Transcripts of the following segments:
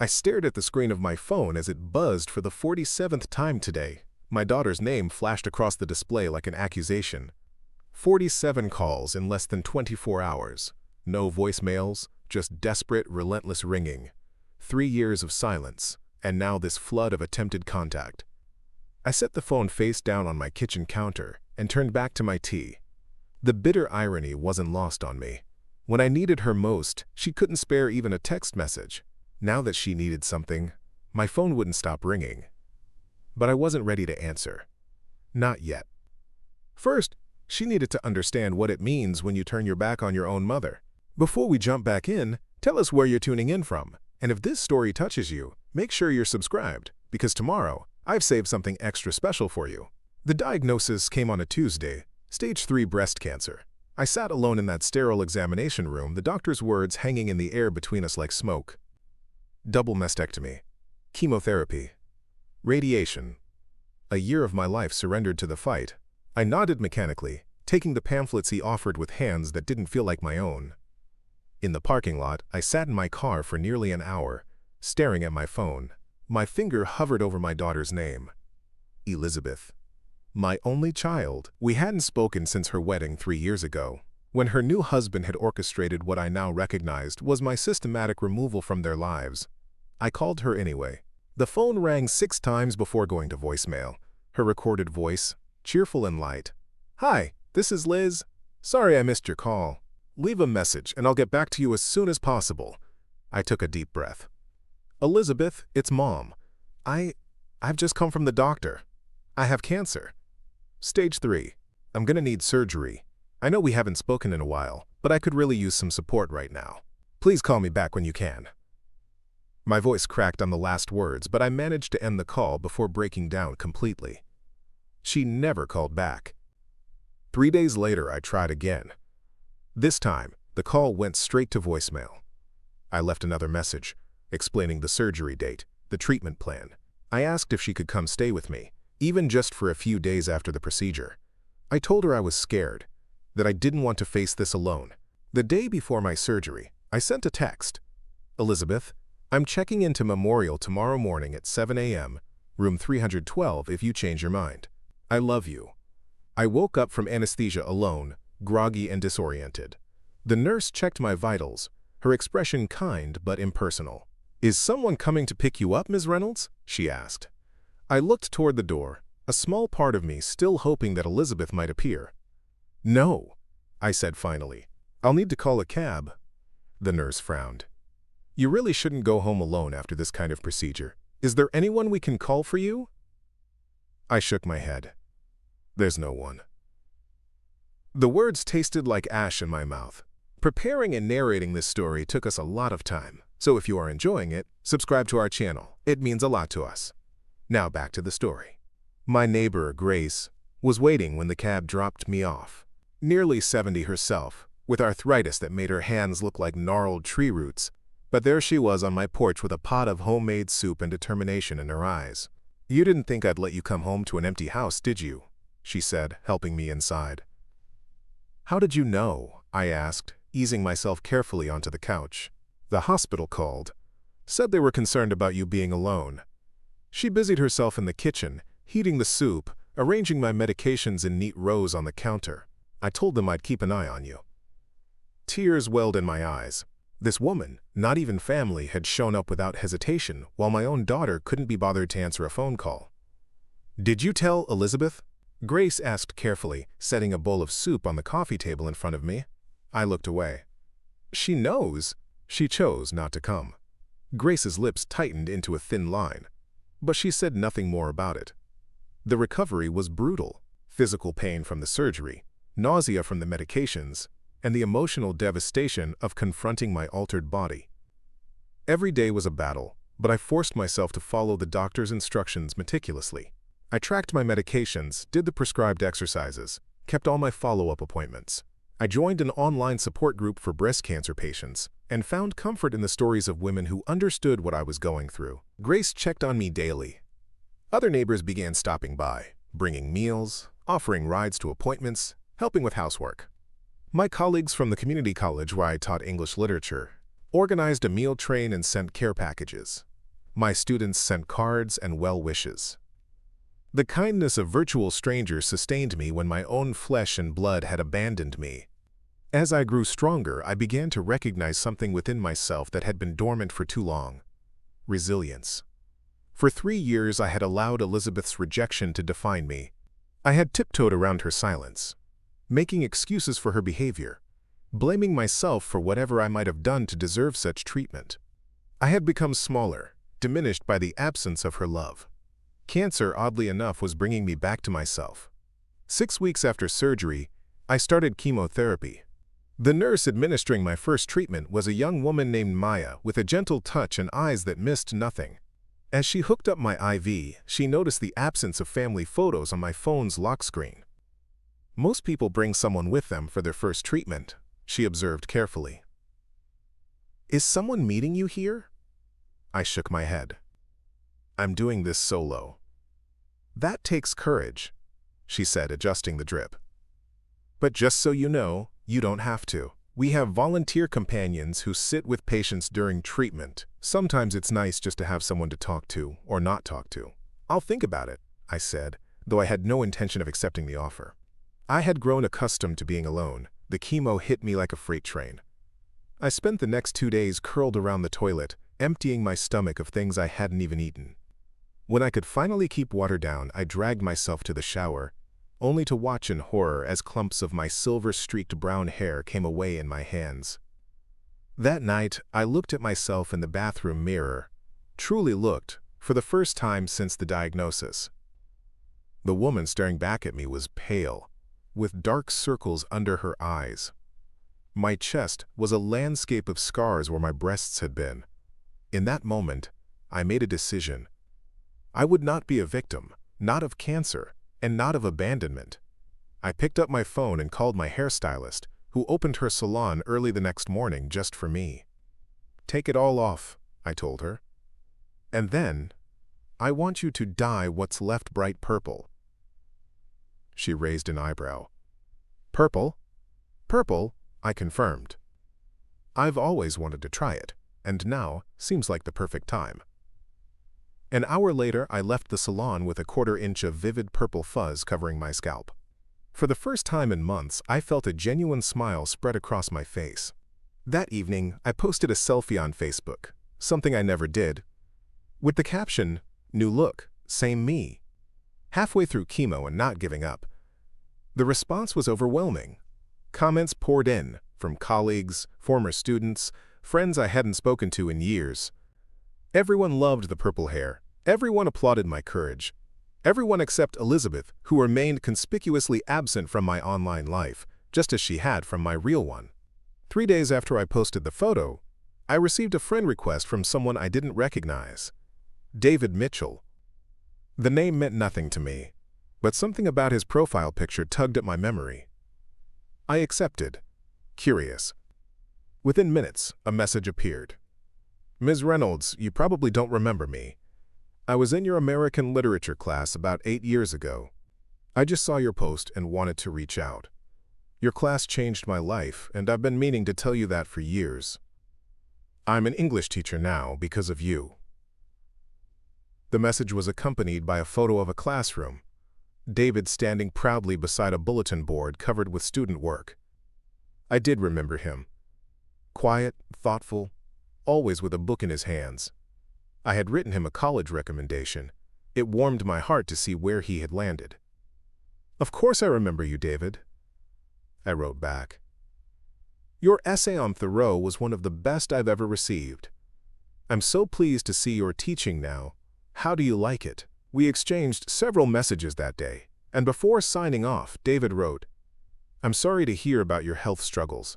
I stared at the screen of my phone as it buzzed for the 47th time today. My daughter's name flashed across the display like an accusation. 47 calls in less than 24 hours. No voicemails, just desperate, relentless ringing. 3 years of silence, and now this flood of attempted contact. I set the phone face down on my kitchen counter and turned back to my tea. The bitter irony wasn't lost on me. When I needed her most, she couldn't spare even a text message. Now that she needed something, my phone wouldn't stop ringing. But I wasn't ready to answer. Not yet. First, she needed to understand what it means when you turn your back on your own mother. Before we jump back in, tell us where you're tuning in from. And if this story touches you, make sure you're subscribed, because tomorrow, I've saved something extra special for you. The diagnosis came on a Tuesday, stage 3 breast cancer. I sat alone in that sterile examination room, the doctor's words hanging in the air between us like smoke. Double mastectomy. Chemotherapy. Radiation. A year of my life surrendered to the fight. I nodded mechanically, taking the pamphlets he offered with hands that didn't feel like my own. In the parking lot, I sat in my car for nearly an hour, staring at my phone. My finger hovered over my daughter's name. Elizabeth. My only child. We hadn't spoken since her wedding 3 years ago, when her new husband had orchestrated what I now recognized was my systematic removal from their lives. I called her anyway. The phone rang 6 times before going to voicemail. Her recorded voice, cheerful and light. "Hi, this is Liz. Sorry I missed your call. Leave a message and I'll get back to you as soon as possible." I took a deep breath. "Elizabeth, it's Mom. I've just come from the doctor. I have cancer. Stage 3. I'm gonna need surgery. I know we haven't spoken in a while, but I could really use some support right now. Please call me back when you can." My voice cracked on the last words, but I managed to end the call before breaking down completely. She never called back. 3 days later, I tried again. This time, the call went straight to voicemail. I left another message, explaining the surgery date, the treatment plan. I asked if she could come stay with me, even just for a few days after the procedure. I told her I was scared, that I didn't want to face this alone. The day before my surgery, I sent a text. "Elizabeth, I'm checking into Memorial tomorrow morning at 7 a.m., room 312 if you change your mind. I love you." I woke up from anesthesia alone, groggy and disoriented. The nurse checked my vitals, her expression kind but impersonal. "Is someone coming to pick you up, Ms. Reynolds?" she asked. I looked toward the door, a small part of me still hoping that Elizabeth might appear. "No," I said finally. "I'll need to call a cab." The nurse frowned. "You really shouldn't go home alone after this kind of procedure. Is there anyone we can call for you?" I shook my head. "There's no one." The words tasted like ash in my mouth. Preparing and narrating this story took us a lot of time, so if you are enjoying it, subscribe to our channel. It means a lot to us. Now back to the story. My neighbor, Grace, was waiting when the cab dropped me off. Nearly 70 herself, with arthritis that made her hands look like gnarled tree roots, but there she was on my porch with a pot of homemade soup and determination in her eyes. "You didn't think I'd let you come home to an empty house, did you?" she said, helping me inside. "How did you know?" I asked, easing myself carefully onto the couch. "The hospital called. Said they were concerned about you being alone." She busied herself in the kitchen, heating the soup, arranging my medications in neat rows on the counter. "I told them I'd keep an eye on you." Tears welled in my eyes. This woman, not even family, had shown up without hesitation, while my own daughter couldn't be bothered to answer a phone call. "Did you tell Elizabeth?" Grace asked carefully, setting a bowl of soup on the coffee table in front of me. I looked away. "She knows." She chose not to come. Grace's lips tightened into a thin line, but she said nothing more about it. The recovery was brutal. Physical pain from the surgery, nausea from the medications, and the emotional devastation of confronting my altered body. Every day was a battle, but I forced myself to follow the doctor's instructions meticulously. I tracked my medications, did the prescribed exercises, kept all my follow-up appointments. I joined an online support group for breast cancer patients and found comfort in the stories of women who understood what I was going through. Grace checked on me daily. Other neighbors began stopping by, bringing meals, offering rides to appointments, helping with housework. My colleagues from the community college where I taught English literature organized a meal train and sent care packages. My students sent cards and well wishes. The kindness of virtual strangers sustained me when my own flesh and blood had abandoned me. As I grew stronger, I began to recognize something within myself that had been dormant for too long: resilience. For 3 years, I had allowed Elizabeth's rejection to define me. I had tiptoed around her silence, making excuses for her behavior, blaming myself for whatever I might have done to deserve such treatment. I had become smaller, diminished by the absence of her love. Cancer, oddly enough, was bringing me back to myself. 6 weeks after surgery, I started chemotherapy. The nurse administering my first treatment was a young woman named Maya with a gentle touch and eyes that missed nothing. As she hooked up my IV, she noticed the absence of family photos on my phone's lock screen. "Most people bring someone with them for their first treatment," she observed carefully. "Is someone meeting you here?" I shook my head. "I'm doing this solo." "That takes courage," she said, adjusting the drip. "But just so you know, you don't have to. We have volunteer companions who sit with patients during treatment. Sometimes it's nice just to have someone to talk to or not talk to." "I'll think about it," I said, though I had no intention of accepting the offer. I had grown accustomed to being alone. The chemo hit me like a freight train. I spent the next 2 days curled around the toilet, emptying my stomach of things I hadn't even eaten. When I could finally keep water down, I dragged myself to the shower, only to watch in horror as clumps of my silver-streaked brown hair came away in my hands. That night, I looked at myself in the bathroom mirror, truly looked, for the first time since the diagnosis. The woman staring back at me was pale, with dark circles under her eyes. My chest was a landscape of scars where my breasts had been. In that moment, I made a decision. I would not be a victim, not of cancer, and not of abandonment. I picked up my phone and called my hairstylist, who opened her salon early the next morning just for me. "Take it all off," I told her. "And then, I want you to dye what's left bright purple." She raised an eyebrow. "Purple?" "Purple," I confirmed. "I've always wanted to try it, and now seems like the perfect time." An hour later, I left the salon with a 1/4 inch of vivid purple fuzz covering my scalp. For the first time in months, I felt a genuine smile spread across my face. That evening, I posted a selfie on Facebook, something I never did, with the caption, "New look, same me." Halfway through chemo and not giving up, the response was overwhelming. Comments poured in, from colleagues, former students, friends I hadn't spoken to in years. Everyone loved the purple hair. Everyone applauded my courage. Everyone except Elizabeth, who remained conspicuously absent from my online life, just as she had from my real one. 3 days after I posted the photo, I received a friend request from someone I didn't recognize. David Mitchell. The name meant nothing to me, but something about his profile picture tugged at my memory. I accepted, curious. Within minutes, a message appeared. "Ms. Reynolds, you probably don't remember me. I was in your American literature class about 8 years ago. I just saw your post and wanted to reach out. Your class changed my life, and I've been meaning to tell you that for years. I'm an English teacher now because of you." The message was accompanied by a photo of a classroom, David standing proudly beside a bulletin board covered with student work. I did remember him. Quiet, thoughtful, always with a book in his hands. I had written him a college recommendation. It warmed my heart to see where he had landed. "Of course I remember you, David," I wrote back. "Your essay on Thoreau was one of the best I've ever received. I'm so pleased to see you're teaching now. How do you like it?" We exchanged several messages that day, and before signing off, David wrote, "I'm sorry to hear about your health struggles.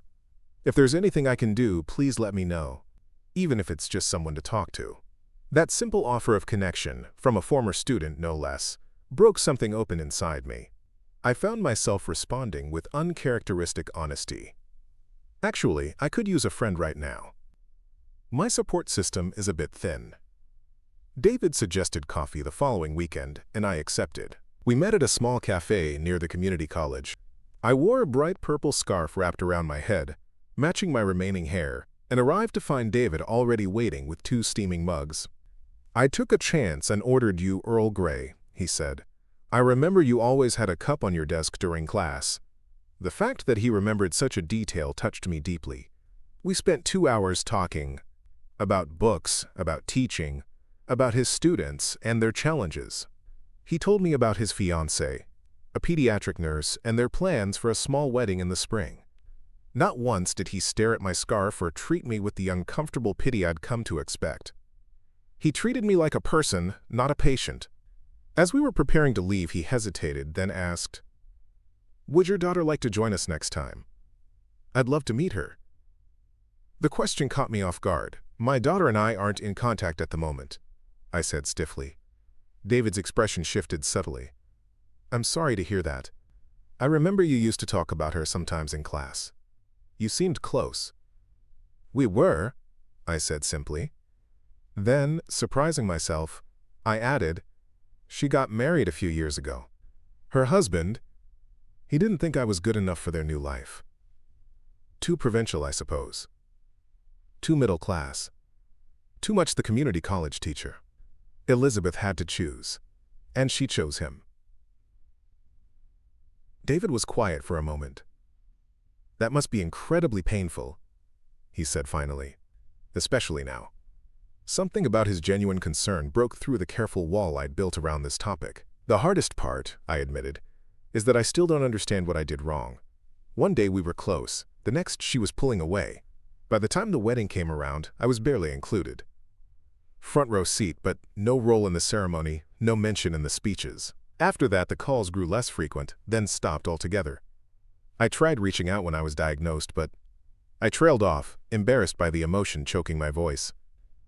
If there's anything I can do, please let me know, even if it's just someone to talk to." That simple offer of connection, from a former student no less, broke something open inside me. I found myself responding with uncharacteristic honesty. Actually, I could use a friend right now. My support system is a bit thin. David suggested coffee the following weekend, and I accepted. We met at a small cafe near the community college. I wore a bright purple scarf wrapped around my head, matching my remaining hair, and arrived to find David already waiting with 2 steaming mugs. "I took a chance and ordered you Earl Grey," he said. "I remember you always had a cup on your desk during class." The fact that he remembered such a detail touched me deeply. We spent 2 hours talking about books, about teaching, about his students and their challenges. He told me about his fiancée, a pediatric nurse, and their plans for a small wedding in the spring. Not once did he stare at my scarf or treat me with the uncomfortable pity I'd come to expect. He treated me like a person, not a patient. As we were preparing to leave, he hesitated, then asked, "Would your daughter like to join us next time?" "I'd love to meet her." The question caught me off guard. "My daughter and I aren't in contact at the moment," I said stiffly. David's expression shifted subtly. "I'm sorry to hear that. I remember you used to talk about her sometimes in class. You seemed close." "We were," I said simply. Then, surprising myself, I added, "She got married a few years ago. Her husband, he didn't think I was good enough for their new life. Too provincial, I suppose. Too middle class. Too much the community college teacher. Elizabeth had to choose, and she chose him." David was quiet for a moment. "That must be incredibly painful," he said finally, "especially now." Something about his genuine concern broke through the careful wall I'd built around this topic. "The hardest part," I admitted, "is that I still don't understand what I did wrong. One day we were close, the next she was pulling away. By the time the wedding came around, I was barely included. Front row seat, but no role in the ceremony, no mention in the speeches. After that, the calls grew less frequent, then stopped altogether. I tried reaching out when I was diagnosed, but I trailed off, embarrassed by the emotion choking my voice.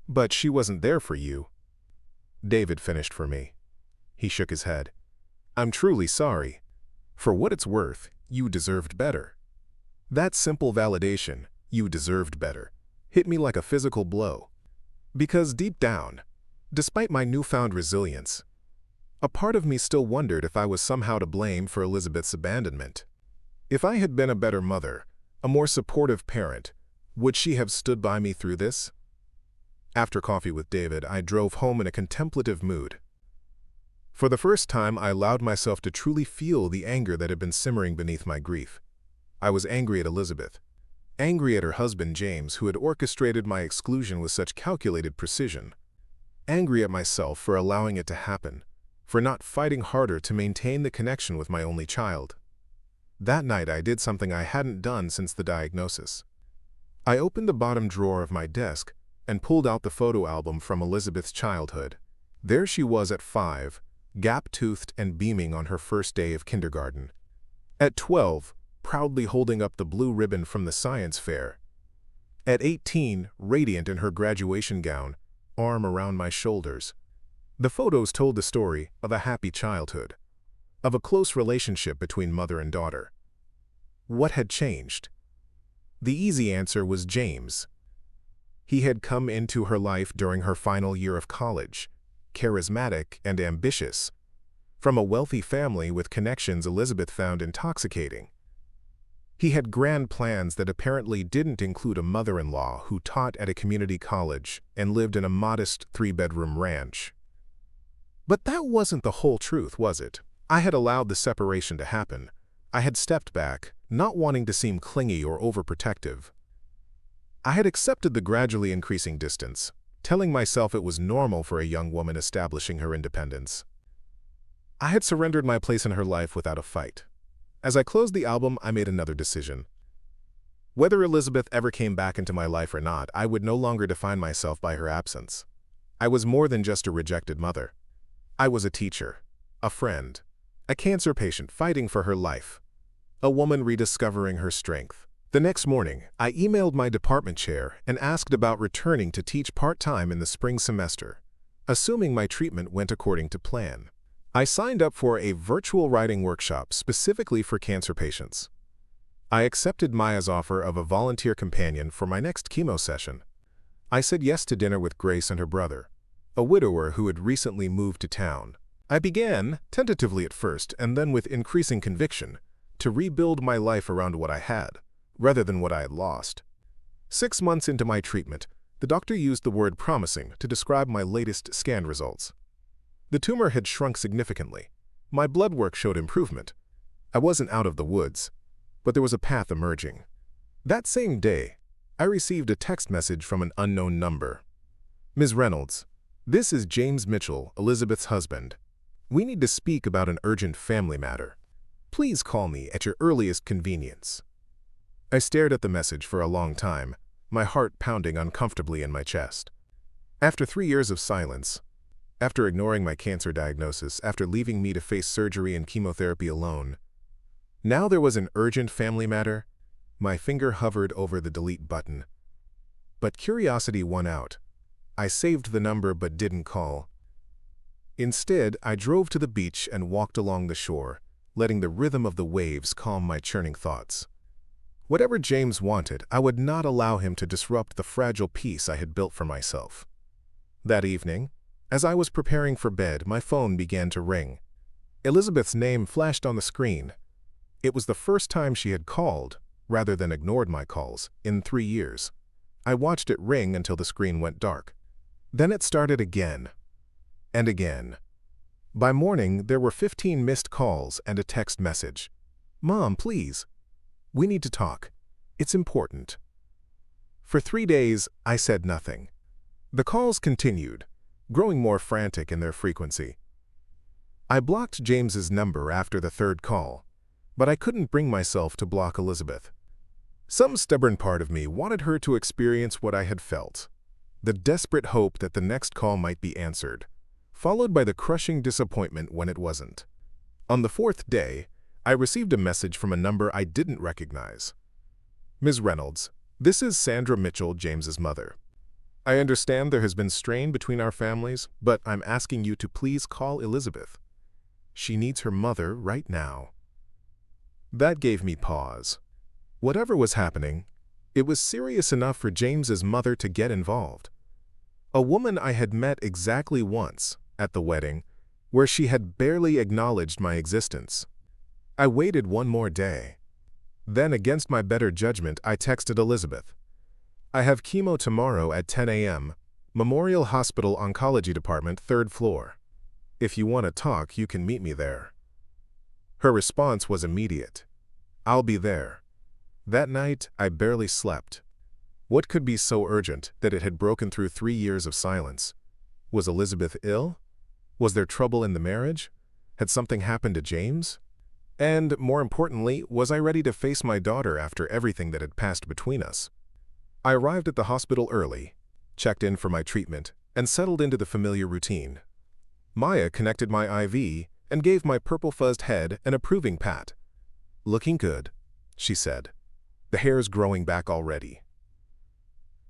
But she wasn't there for you." David finished for me. He shook his head. "I'm truly sorry. For what it's worth, you deserved better." That simple validation, "you deserved better," hit me like a physical blow. Because deep down, despite my newfound resilience, a part of me still wondered if I was somehow to blame for Elizabeth's abandonment. If I had been a better mother, a more supportive parent, would she have stood by me through this? After coffee with David, I drove home in a contemplative mood. For the first time, I allowed myself to truly feel the anger that had been simmering beneath my grief. I was angry at Elizabeth, angry at her husband James, who had orchestrated my exclusion with such calculated precision, angry at myself for allowing it to happen, for not fighting harder to maintain the connection with my only child. That night, I did something I hadn't done since the diagnosis. I opened the bottom drawer of my desk and pulled out the photo album from Elizabeth's childhood. There she was at 5, gap-toothed and beaming on her first day of kindergarten. At 12, proudly holding up the blue ribbon from the science fair. At 18, radiant in her graduation gown, arm around my shoulders. The photos told the story of a happy childhood, of a close relationship between mother and daughter. What had changed? The easy answer was James. He had come into her life during her final year of college, charismatic and ambitious, from a wealthy family with connections Elizabeth found intoxicating. He had grand plans that apparently didn't include a mother-in-law who taught at a community college and lived in a modest 3-bedroom ranch. But that wasn't the whole truth, was it? I had allowed the separation to happen. I had stepped back, not wanting to seem clingy or overprotective. I had accepted the gradually increasing distance, telling myself it was normal for a young woman establishing her independence. I had surrendered my place in her life without a fight. As I closed the album, I made another decision. Whether Elizabeth ever came back into my life or not, I would no longer define myself by her absence. I was more than just a rejected mother. I was a teacher, a friend, a cancer patient fighting for her life, a woman rediscovering her strength. The next morning, I emailed my department chair and asked about returning to teach part-time in the spring semester, assuming my treatment went according to plan. I signed up for a virtual writing workshop specifically for cancer patients. I accepted Maya's offer of a volunteer companion for my next chemo session. I said yes to dinner with Grace and her brother, a widower who had recently moved to town. I began, tentatively at first and then with increasing conviction, to rebuild my life around what I had, rather than what I had lost. 6 months into my treatment, The doctor used the word promising to describe my latest scan results. The tumor had shrunk significantly. My blood work showed improvement. I wasn't out of the woods, but there was a path emerging. That same day, I received a text message from an unknown number. "Ms. Reynolds, this is James Mitchell, Elizabeth's husband. We need to speak about an urgent family matter. Please call me at your earliest convenience." I stared at the message for a long time, my heart pounding uncomfortably in my chest. After 3 years of silence, after ignoring my cancer diagnosis, after leaving me to face surgery and chemotherapy alone, now there was an urgent family matter. My finger hovered over the delete button. But curiosity won out. I saved the number but didn't call. Instead, I drove to the beach and walked along the shore, letting the rhythm of the waves calm my churning thoughts. Whatever James wanted, I would not allow him to disrupt the fragile peace I had built for myself. That evening, as I was preparing for bed, my phone began to ring. Elizabeth's name flashed on the screen. It was the first time she had called, rather than ignored my calls, in 3 years. I watched it ring until the screen went dark. Then it started again, and again. By morning, there were 15 missed calls and a text message. "Mom, please. We need to talk. It's important." For 3 days, I said nothing. The calls continued, growing more frantic in their frequency. I blocked James's number after the 3rd call, but I couldn't bring myself to block Elizabeth. Some stubborn part of me wanted her to experience what I had felt, the desperate hope that the next call might be answered, followed by the crushing disappointment when it wasn't. On the 4th day, I received a message from a number I didn't recognize. "Ms. Reynolds, this is Sandra Mitchell, James's mother. I understand there has been strain between our families, but I'm asking you to please call Elizabeth. She needs her mother right now." That gave me pause. Whatever was happening, it was serious enough for James's mother to get involved. A woman I had met exactly once, at the wedding, where she had barely acknowledged my existence. I waited one more day. Then, against my better judgment, I texted Elizabeth. "I have chemo tomorrow at 10 a.m., Memorial Hospital Oncology Department, 3rd floor. If you want to talk, you can meet me there." Her response was immediate. "I'll be there." That night, I barely slept. What could be so urgent that it had broken through 3 years of silence? Was Elizabeth ill? Was there trouble in the marriage? Had something happened to James? And, more importantly, was I ready to face my daughter after everything that had passed between us? I arrived at the hospital early, checked in for my treatment, and settled into the familiar routine. Maya connected my IV and gave my purple-fuzzed head an approving pat. "Looking good," she said. "The hair's growing back already."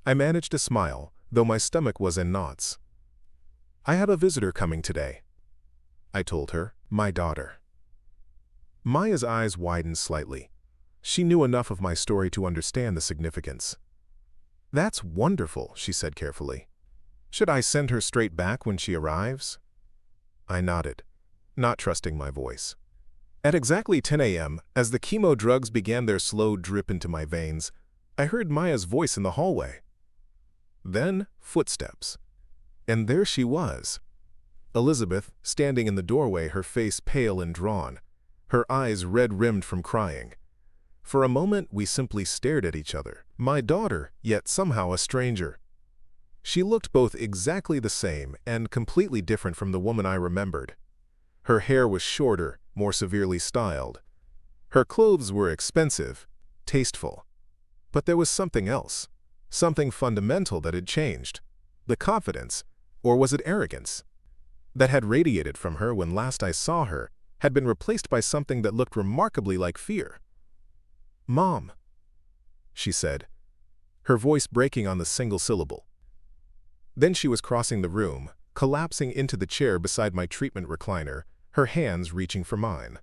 I managed to smile, though my stomach was in knots. "I have a visitor coming today," I told her, "my daughter." Maya's eyes widened slightly. She knew enough of my story to understand the significance. "That's wonderful," she said carefully. "Should I send her straight back when she arrives?" I nodded, not trusting my voice. At exactly 10 a.m., as the chemo drugs began their slow drip into my veins, I heard Maya's voice in the hallway. Then, footsteps. And there she was. Elizabeth, standing in the doorway, her face pale and drawn, her eyes red-rimmed from crying. For a moment, we simply stared at each other. My daughter, yet somehow a stranger. She looked both exactly the same and completely different from the woman I remembered. Her hair was shorter, more severely styled. Her clothes were expensive, tasteful. But there was something else, something fundamental that had changed. The confidence, or was it arrogance, that had radiated from her when last I saw her had been replaced by something that looked remarkably like fear. "Mom," she said, her voice breaking on the single syllable. Then she was crossing the room, collapsing into the chair beside my treatment recliner, her hands reaching for mine.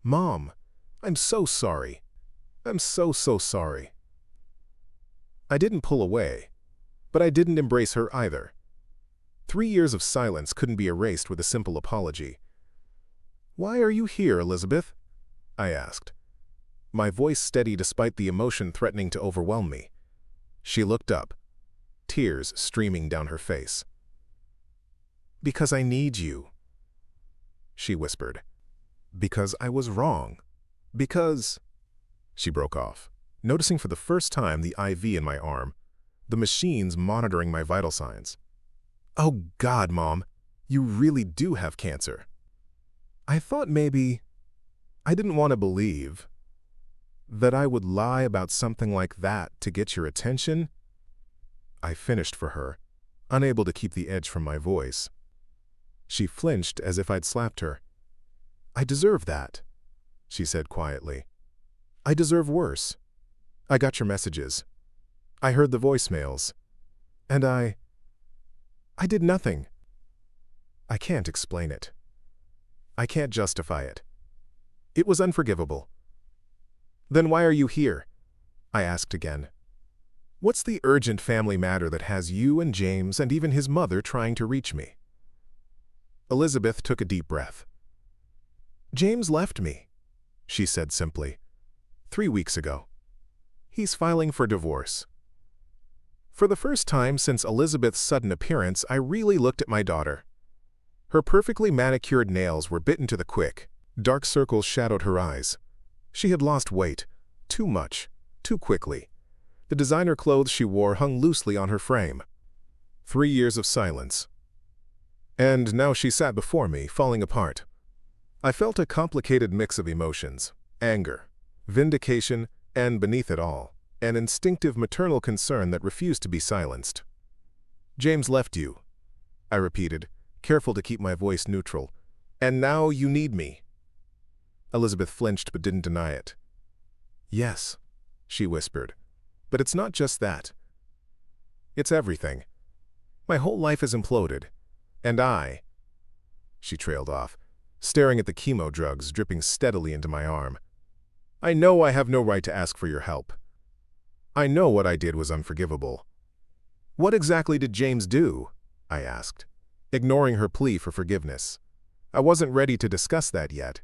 "Mom, I'm so sorry. I'm so sorry." I didn't pull away, but I didn't embrace her either. 3 years of silence couldn't be erased with a simple apology. "Why are you here, Elizabeth?" I asked, my voice steady despite the emotion threatening to overwhelm me. She looked up. tears streaming down her face. "Because I need you," she whispered. "Because I was wrong. Because—" She broke off, noticing for the first time the IV in my arm, the machines monitoring my vital signs. "Oh God, Mom, you really do have cancer." I thought maybe I didn't want to believe that I would lie about something like that to get your attention. I finished for her, unable to keep the edge from my voice. She flinched as if I'd slapped her. "I deserve that," she said quietly. "I deserve worse. I got your messages. I heard the voicemails. And I did nothing. I can't explain it. I can't justify it. It was unforgivable." "Then why are you here?" I asked again. "What's the urgent family matter that has you and James and even his mother trying to reach me?" Elizabeth took a deep breath. "James left me," she said simply, 3 weeks ago. He's filing for divorce." For the first time since Elizabeth's sudden appearance, I really looked at my daughter. Her perfectly manicured nails were bitten to the quick. Dark circles shadowed her eyes. She had lost weight, too much, too quickly. The designer clothes she wore hung loosely on her frame. 3 years of silence. And now she sat before me, falling apart. I felt a complicated mix of emotions: anger, vindication, and beneath it all, an instinctive maternal concern that refused to be silenced. "James left you," I repeated, careful to keep my voice neutral. "And now you need me." Elizabeth flinched but didn't deny it. "Yes," she whispered, "but it's not just that. It's everything. My whole life has imploded. And She trailed off, staring at the chemo drugs dripping steadily into my arm. "I know I have no right to ask for your help. I know what I did was unforgivable." "What exactly did James do?" I asked, ignoring her plea for forgiveness. I wasn't ready to discuss that yet.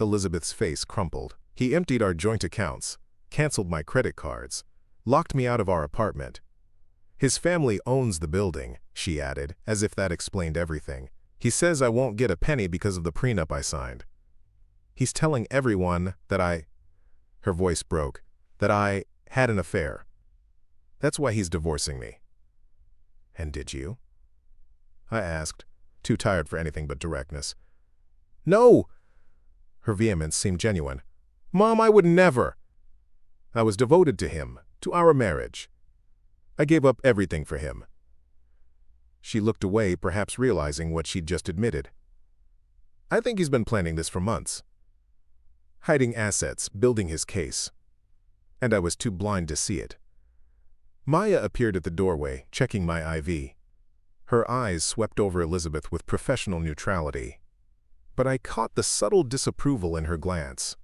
Elizabeth's face crumpled. "He emptied our joint accounts, canceled my credit cards, locked me out of our apartment. His family owns the building," she added, as if that explained everything. "He says I won't get a penny because of the prenup I signed. He's telling everyone that her voice broke, that I had an affair. That's why he's divorcing me." "And did you?" I asked, too tired for anything but directness. "No!" Her vehemence seemed genuine. "Mom, I would never. I was devoted to him, to our marriage. I gave up everything for him." She looked away, perhaps realizing what she'd just admitted. "I think he's been planning this for months. Hiding assets, building his case. And I was too blind to see it." Maya appeared at the doorway, checking my IV. Her eyes swept over Elizabeth with professional neutrality. But I caught the subtle disapproval in her glance.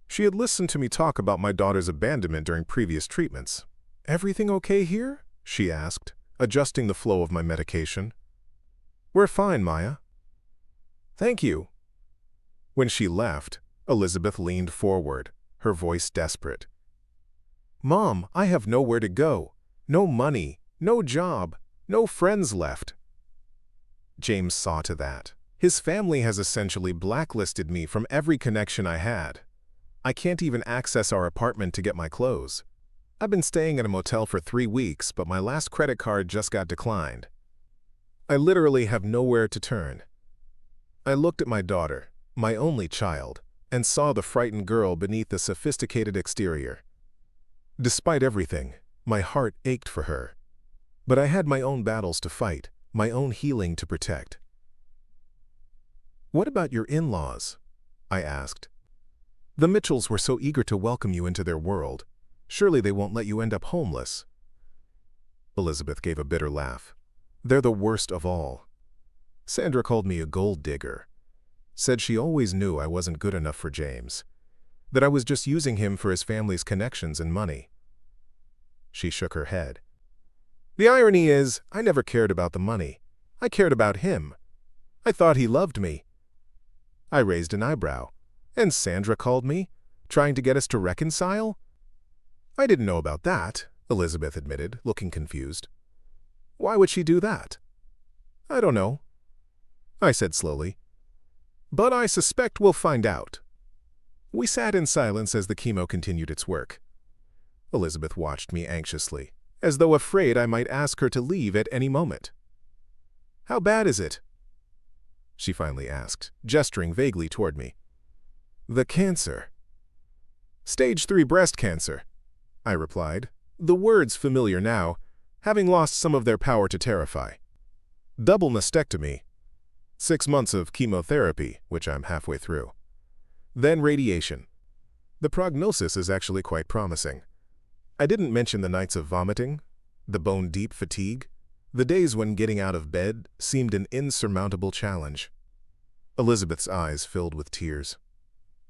She had listened to me talk about my daughter's abandonment during previous treatments. "Everything okay here?" she asked, adjusting the flow of my medication. "We're fine, Maya." "Thank you." When she left, Elizabeth leaned forward, her voice desperate. "Mom, I have nowhere to go. No money, no job, no friends left." James saw to that. His family has essentially blacklisted me from every connection I had. I can't even access our apartment to get my clothes. I've been staying at a motel for 3 weeks, but my last credit card just got declined. I literally have nowhere to turn. I looked at my daughter, my only child, and saw the frightened girl beneath the sophisticated exterior. Despite everything, my heart ached for her. But I had my own battles to fight, my own healing to protect. "What about your in-laws?" I asked. "The Mitchells were so eager to welcome you into their world. Surely they won't let you end up homeless." Elizabeth gave a bitter laugh. "They're the worst of all. Sandra called me a gold digger. Said she always knew I wasn't good enough for James, that I was just using him for his family's connections and money." She shook her head. "The irony is, I never cared about the money. I cared about him. I thought he loved me." I raised an eyebrow. "And Sandra called me, trying to get us to reconcile?" "I didn't know about that," Elizabeth admitted, looking confused. Why would she do that? I don't know, I said slowly. But I suspect we'll find out. We sat in silence as the chemo continued its work. Elizabeth watched me anxiously, as though afraid I might ask her to leave at any moment. How bad is it? She finally asked, gesturing vaguely toward me. The cancer. Stage 3 breast cancer, I replied, the words familiar now, having lost some of their power to terrify. Double mastectomy. 6 months of chemotherapy, which I'm halfway through. Then radiation. The prognosis is actually quite promising. I didn't mention the nights of vomiting, the bone-deep fatigue, the days when getting out of bed seemed an insurmountable challenge. Elizabeth's eyes filled with tears.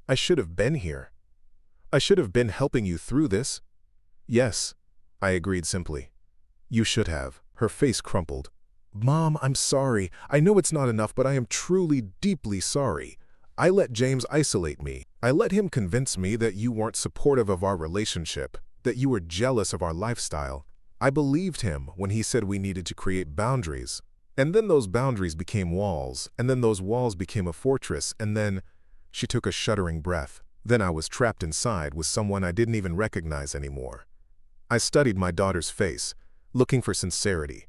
I should have been here. I should have been helping you through this. Yes, I agreed simply. You should have. Her face crumpled. Mom, I'm sorry. I know it's not enough, but I am truly, deeply sorry. I let James isolate me. I let him convince me that you weren't supportive of our relationship, that you were jealous of our lifestyle. I believed him when he said we needed to create boundaries. And then those boundaries became walls, and then those walls became a fortress, and then... She took a shuddering breath. Then I was trapped inside with someone I didn't even recognize anymore. I studied my daughter's face, looking for sincerity.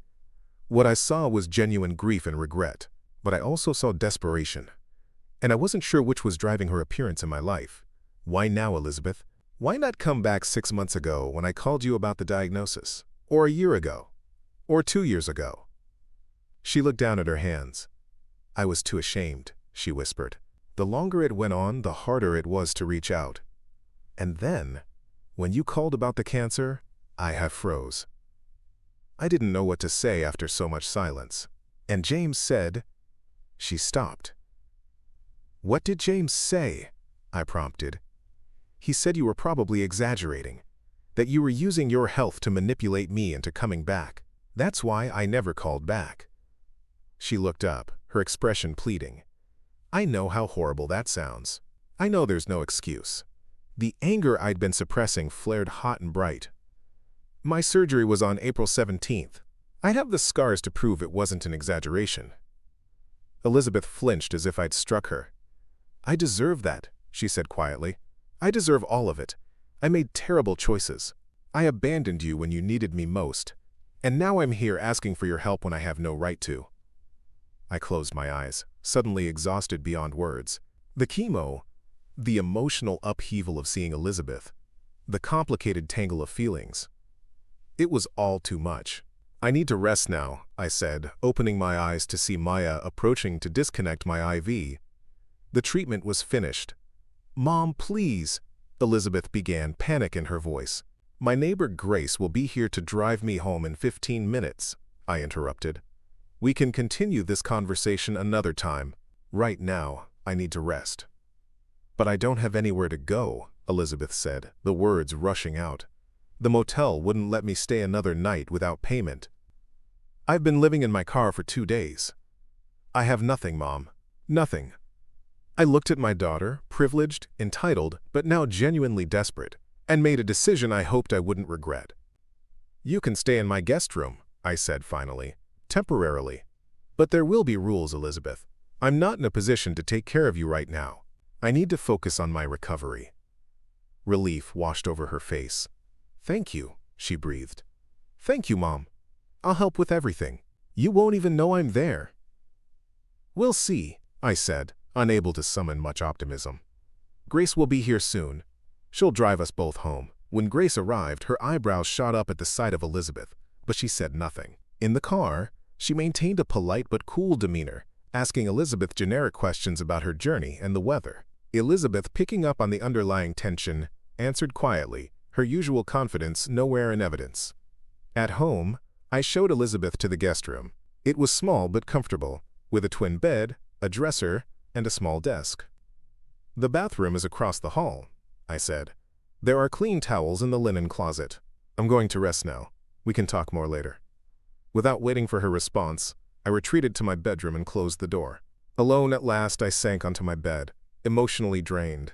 What I saw was genuine grief and regret, but I also saw desperation. And I wasn't sure which was driving her appearance in my life. Why now, Elizabeth? Why not come back 6 months ago when I called you about the diagnosis? Or a year ago? Or 2 years ago? She looked down at her hands. I was too ashamed, she whispered. The longer it went on, the harder it was to reach out. And then, when you called about the cancer, I froze. I didn't know what to say after so much silence. And James said... She stopped. What did James say? I prompted. He said you were probably exaggerating, that you were using your health to manipulate me into coming back. That's why I never called back. She looked up, her expression pleading. I know how horrible that sounds. I know there's no excuse. The anger I'd been suppressing flared hot and bright. My surgery was on April 17th. I'd have the scars to prove it wasn't an exaggeration. Elizabeth flinched as if I'd struck her. I deserve that, she said quietly. I deserve all of it. I made terrible choices. I abandoned you when you needed me most. And now I'm here asking for your help when I have no right to. I closed my eyes, suddenly exhausted beyond words. The chemo, the emotional upheaval of seeing Elizabeth, the complicated tangle of feelings. It was all too much. I need to rest now, I said, opening my eyes to see Maya approaching to disconnect my IV. The treatment was finished. Mom, please, Elizabeth began, panic in her voice. My neighbor Grace will be here to drive me home in 15 minutes, I interrupted. We can continue this conversation another time. Right now, I need to rest. But I don't have anywhere to go, Elizabeth said, the words rushing out. The motel wouldn't let me stay another night without payment. I've been living in my car for 2 days. I have nothing, Mom. Nothing. I looked at my daughter, privileged, entitled, but now genuinely desperate, and made a decision I hoped I wouldn't regret. You can stay in my guest room, I said finally. Temporarily. But there will be rules, Elizabeth. I'm not in a position to take care of you right now. I need to focus on my recovery. Relief washed over her face. Thank you, she breathed. Thank you, Mom. I'll help with everything. You won't even know I'm there. We'll see, I said, unable to summon much optimism. Grace will be here soon. She'll drive us both home. When Grace arrived, her eyebrows shot up at the sight of Elizabeth, but she said nothing. In the car, she maintained a polite but cool demeanor, asking Elizabeth generic questions about her journey and the weather. Elizabeth, picking up on the underlying tension, answered quietly, her usual confidence nowhere in evidence. At home, I showed Elizabeth to the guest room. It was small but comfortable, with a twin bed, a dresser, and a small desk. The bathroom is across the hall, I said. There are clean towels in the linen closet. I'm going to rest now. We can talk more later. Without waiting for her response, I retreated to my bedroom and closed the door. Alone at last, I sank onto my bed, emotionally drained.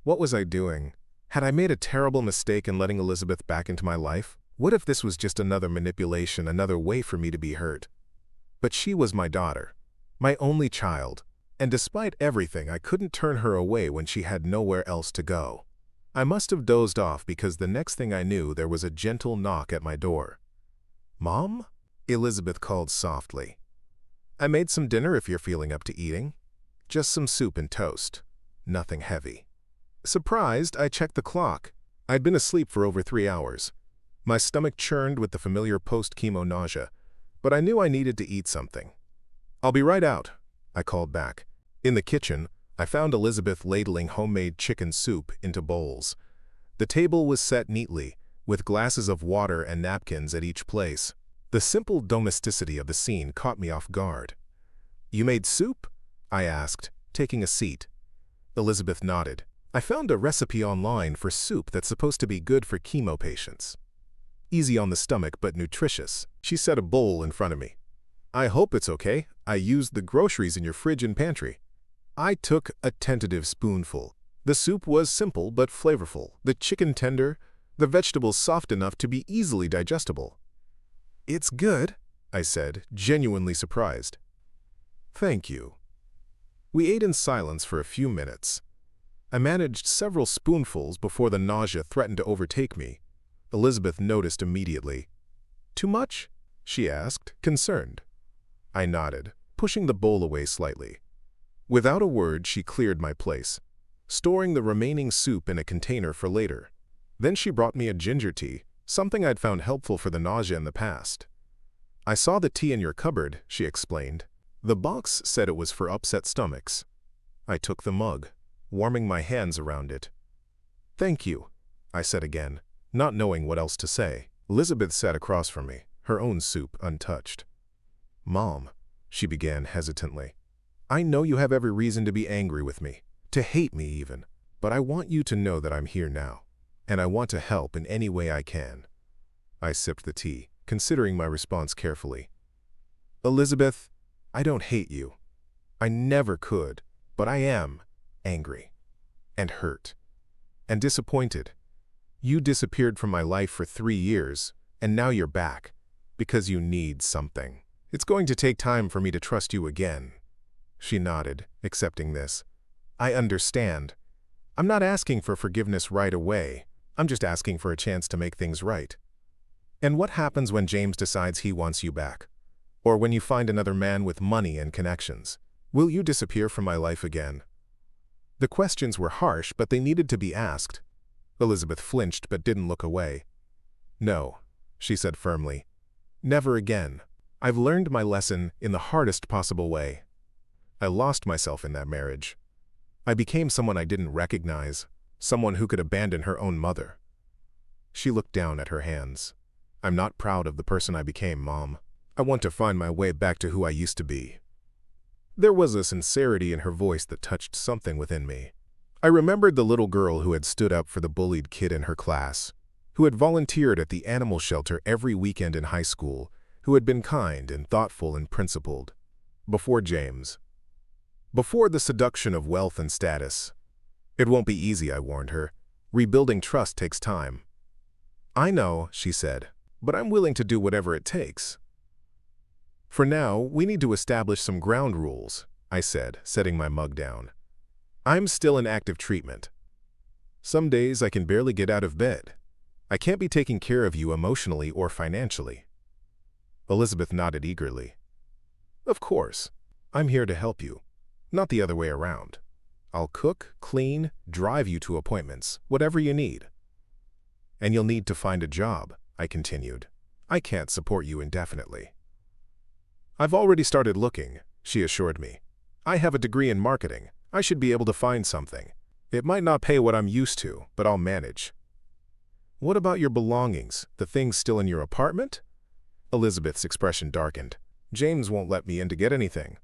What was I doing? Had I made a terrible mistake in letting Elizabeth back into my life? What if this was just another manipulation, another way for me to be hurt? But she was my daughter, my only child, and despite everything, I couldn't turn her away when she had nowhere else to go. I must have dozed off because the next thing I knew, there was a gentle knock at my door. "Mom?" Elizabeth called softly. "I made some dinner if you're feeling up to eating. Just some soup and toast. Nothing heavy." Surprised, I checked the clock. I'd been asleep for over 3 hours. My stomach churned with the familiar post-chemo nausea, but I knew I needed to eat something. "I'll be right out," I called back. In the kitchen, I found Elizabeth ladling homemade chicken soup into bowls. The table was set neatly, with glasses of water and napkins at each place. The simple domesticity of the scene caught me off guard. "You made soup?" I asked, taking a seat. Elizabeth nodded. "I found a recipe online for soup that's supposed to be good for chemo patients. Easy on the stomach, but nutritious." She set a bowl in front of me. "I hope it's okay. I used the groceries in your fridge and pantry." I took a tentative spoonful. The soup was simple but flavorful, the chicken tender, the vegetables soft enough to be easily digestible. "It's good," I said, genuinely surprised. "Thank you." We ate in silence for a few minutes. I managed several spoonfuls before the nausea threatened to overtake me. Elizabeth noticed immediately. "Too much?" she asked, concerned. I nodded, pushing the bowl away slightly. Without a word, she cleared my place, storing the remaining soup in a container for later. Then she brought me a ginger tea, something I'd found helpful for the nausea in the past. "I saw the tea in your cupboard," she explained. "The box said it was for upset stomachs." I took the mug, warming my hands around it. "Thank you," I said again, not knowing what else to say. Elizabeth sat across from me, her own soup untouched. "Mom," she began hesitantly, "I know you have every reason to be angry with me, to hate me even, but I want you to know that I'm here now, and I want to help in any way I can." I sipped the tea, considering my response carefully. "Elizabeth, I don't hate you. I never could, but I am angry, and hurt, and disappointed. You disappeared from my life for 3 years, and now you're back, because you need something. It's going to take time for me to trust you again." She nodded, accepting this. "I understand. I'm not asking for forgiveness right away. I'm just asking for a chance to make things right." "And what happens when James decides he wants you back? Or when you find another man with money and connections? Will you disappear from my life again?" The questions were harsh, but they needed to be asked. Elizabeth flinched but didn't look away. "No," she said firmly. "Never again. I've learned my lesson in the hardest possible way. I lost myself in that marriage. I became someone I didn't recognize, someone who could abandon her own mother." She looked down at her hands. "I'm not proud of the person I became, Mom. I want to find my way back to who I used to be." There was a sincerity in her voice that touched something within me. I remembered the little girl who had stood up for the bullied kid in her class, who had volunteered at the animal shelter every weekend in high school, who had been kind and thoughtful and principled. Before James. Before the seduction of wealth and status. "It won't be easy," I warned her. "Rebuilding trust takes time." "I know," she said, "but I'm willing to do whatever it takes." "For now, we need to establish some ground rules," I said, setting my mug down. "I'm still in active treatment. Some days I can barely get out of bed. I can't be taking care of you emotionally or financially." Elizabeth nodded eagerly. "Of course. I'm here to help you, not the other way around. I'll cook, clean, drive you to appointments, whatever you need." "And you'll need to find a job," I continued. "I can't support you indefinitely." "I've already started looking," she assured me. "I have a degree in marketing. I should be able to find something. It might not pay what I'm used to, but I'll manage." "What about your belongings, the things still in your apartment?" Elizabeth's expression darkened. "James won't let me in to get anything.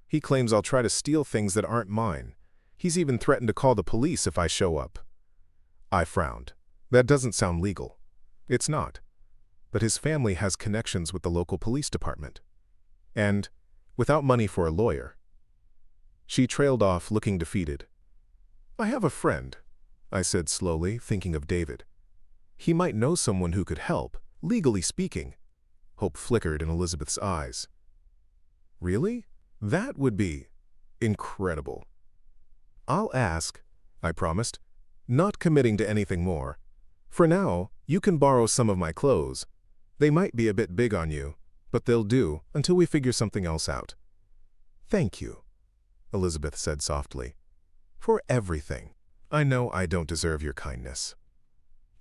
He claims I'll try to steal things that aren't mine. He's even threatened to call the police if I show up." I frowned. That doesn't sound legal. It's not. But his family has connections with the local police department. And without money for a lawyer. She trailed off, looking defeated. "I have a friend," I said slowly, thinking of David. "He might know someone who could help, Legally speaking. Hope flickered in Elizabeth's eyes. Really? That would be incredible. I'll ask, I promised, not committing to anything more. For now, you can borrow some of my clothes. They might be a bit big on you, but they'll do until we figure something else out. Thank you, Elizabeth said softly, for everything. I know I don't deserve your kindness.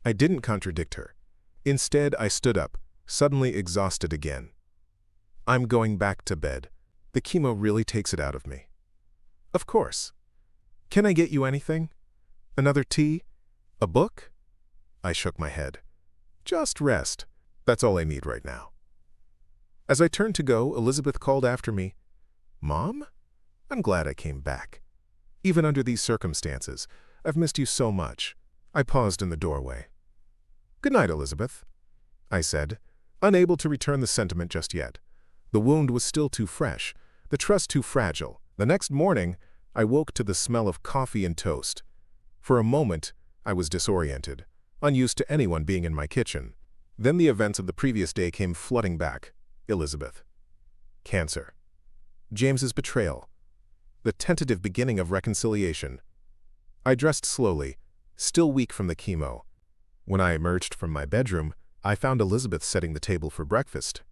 I didn't contradict her. Instead, I stood up, suddenly exhausted again. I'm going back to bed. The chemo really takes it out of me. Of course. Can I get you anything? Another tea? A book? I shook my head. Just rest. That's all I need right now. As I turned to go, Elizabeth called after me. Mom? I'm glad I came back. Even under these circumstances, I've missed you so much. I paused in the doorway. Good night, Elizabeth, I said, unable to return the sentiment just yet. The wound was still too fresh, the trust too fragile. The next morning, I woke to the smell of coffee and toast. For a moment, I was disoriented, unused to anyone being in my kitchen. Then the events of the previous day came flooding back. Elizabeth. Cancer. James's betrayal. The tentative beginning of reconciliation. I dressed slowly, still weak from the chemo. When I emerged from my bedroom, I found Elizabeth setting the table for breakfast.